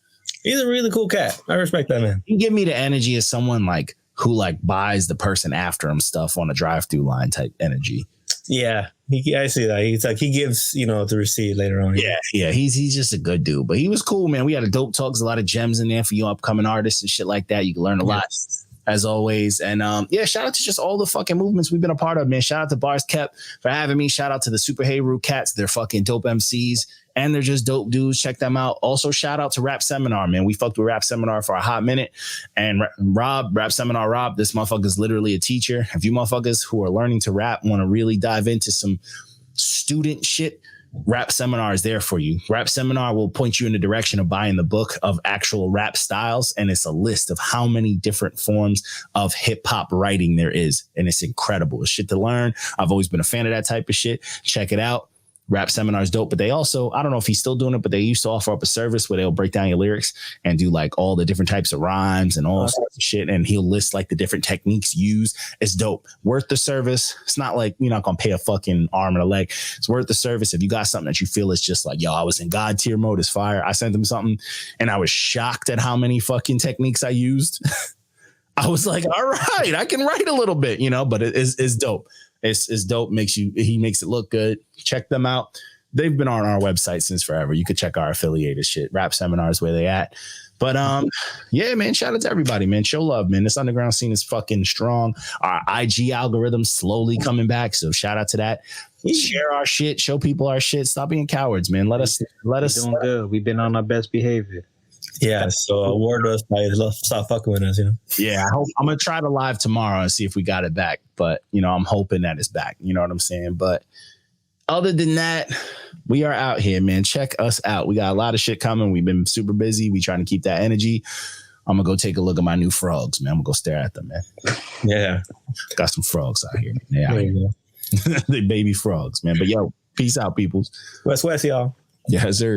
He's a really cool cat. I respect that, man. He give me the energy of someone like who like buys the person after him stuff on a drive-through line type energy. Yeah, I see that. He's like, he gives, the receipt later on. Yeah. He's just a good dude. But he was cool, man. We had a dope talk. There's a lot of gems in there for you upcoming artists and shit like that. You can learn a lot, as always. And shout out to just all the fucking movements we've been a part of, man. Shout out to Bars Kept for having me. Shout out to the Super Hey Roo Cats. They're fucking dope MCs. and they're just dope dudes. Check them out. Also, shout out to Rap Seminar, man. We fucked with Rap Seminar for a hot minute. And Rap Seminar Rob, this motherfucker's literally a teacher. If you motherfuckers who are learning to rap want to really dive into some student shit, Rap Seminar is there for you. Rap Seminar will point you in the direction of buying the book of actual rap styles. And it's a list of how many different forms of hip hop writing there is. And it's incredible. It's shit to learn. I've always been a fan of that type of shit. Check it out. Rap Seminar is dope, but they also, I don't know if he's still doing it, but they used to offer up a service where they'll break down your lyrics and do like all the different types of rhymes and all sorts of shit. And he'll list like the different techniques used. It's dope. Worth the service. It's not like you're not going to pay a fucking arm and a leg. It's worth the service. If you got something that you feel is just like, yo, I was in God tier mode, it's fire. I sent him something and I was shocked at how many fucking techniques I used. I was like, all right, I can write a little bit, you know, but it's dope. It's dope. He makes it look good. Check them out. They've been on our website since forever. You could check our affiliated shit. Rap Seminars where they at. But yeah, man, shout out to everybody, man. Show love, man. This underground scene is fucking strong. Our IG algorithm slowly coming back. So shout out to that. Share our shit. Show people our shit. Stop being cowards, man. Let us doing good. We've been on our best behavior. Yeah, so award us by stop fucking with us, you know. Yeah, I'm gonna try to live tomorrow and see if we got it back. But you know, I'm hoping that it's back. You know what I'm saying? But other than that, we are out here, man. Check us out. We got a lot of shit coming. We've been super busy. We trying to keep that energy. I'm gonna go take a look at my new frogs, man. I'm gonna go stare at them, man. Yeah, got some frogs out here, man. They baby frogs, man. But yo, peace out, peoples. West, y'all. Yes, sir.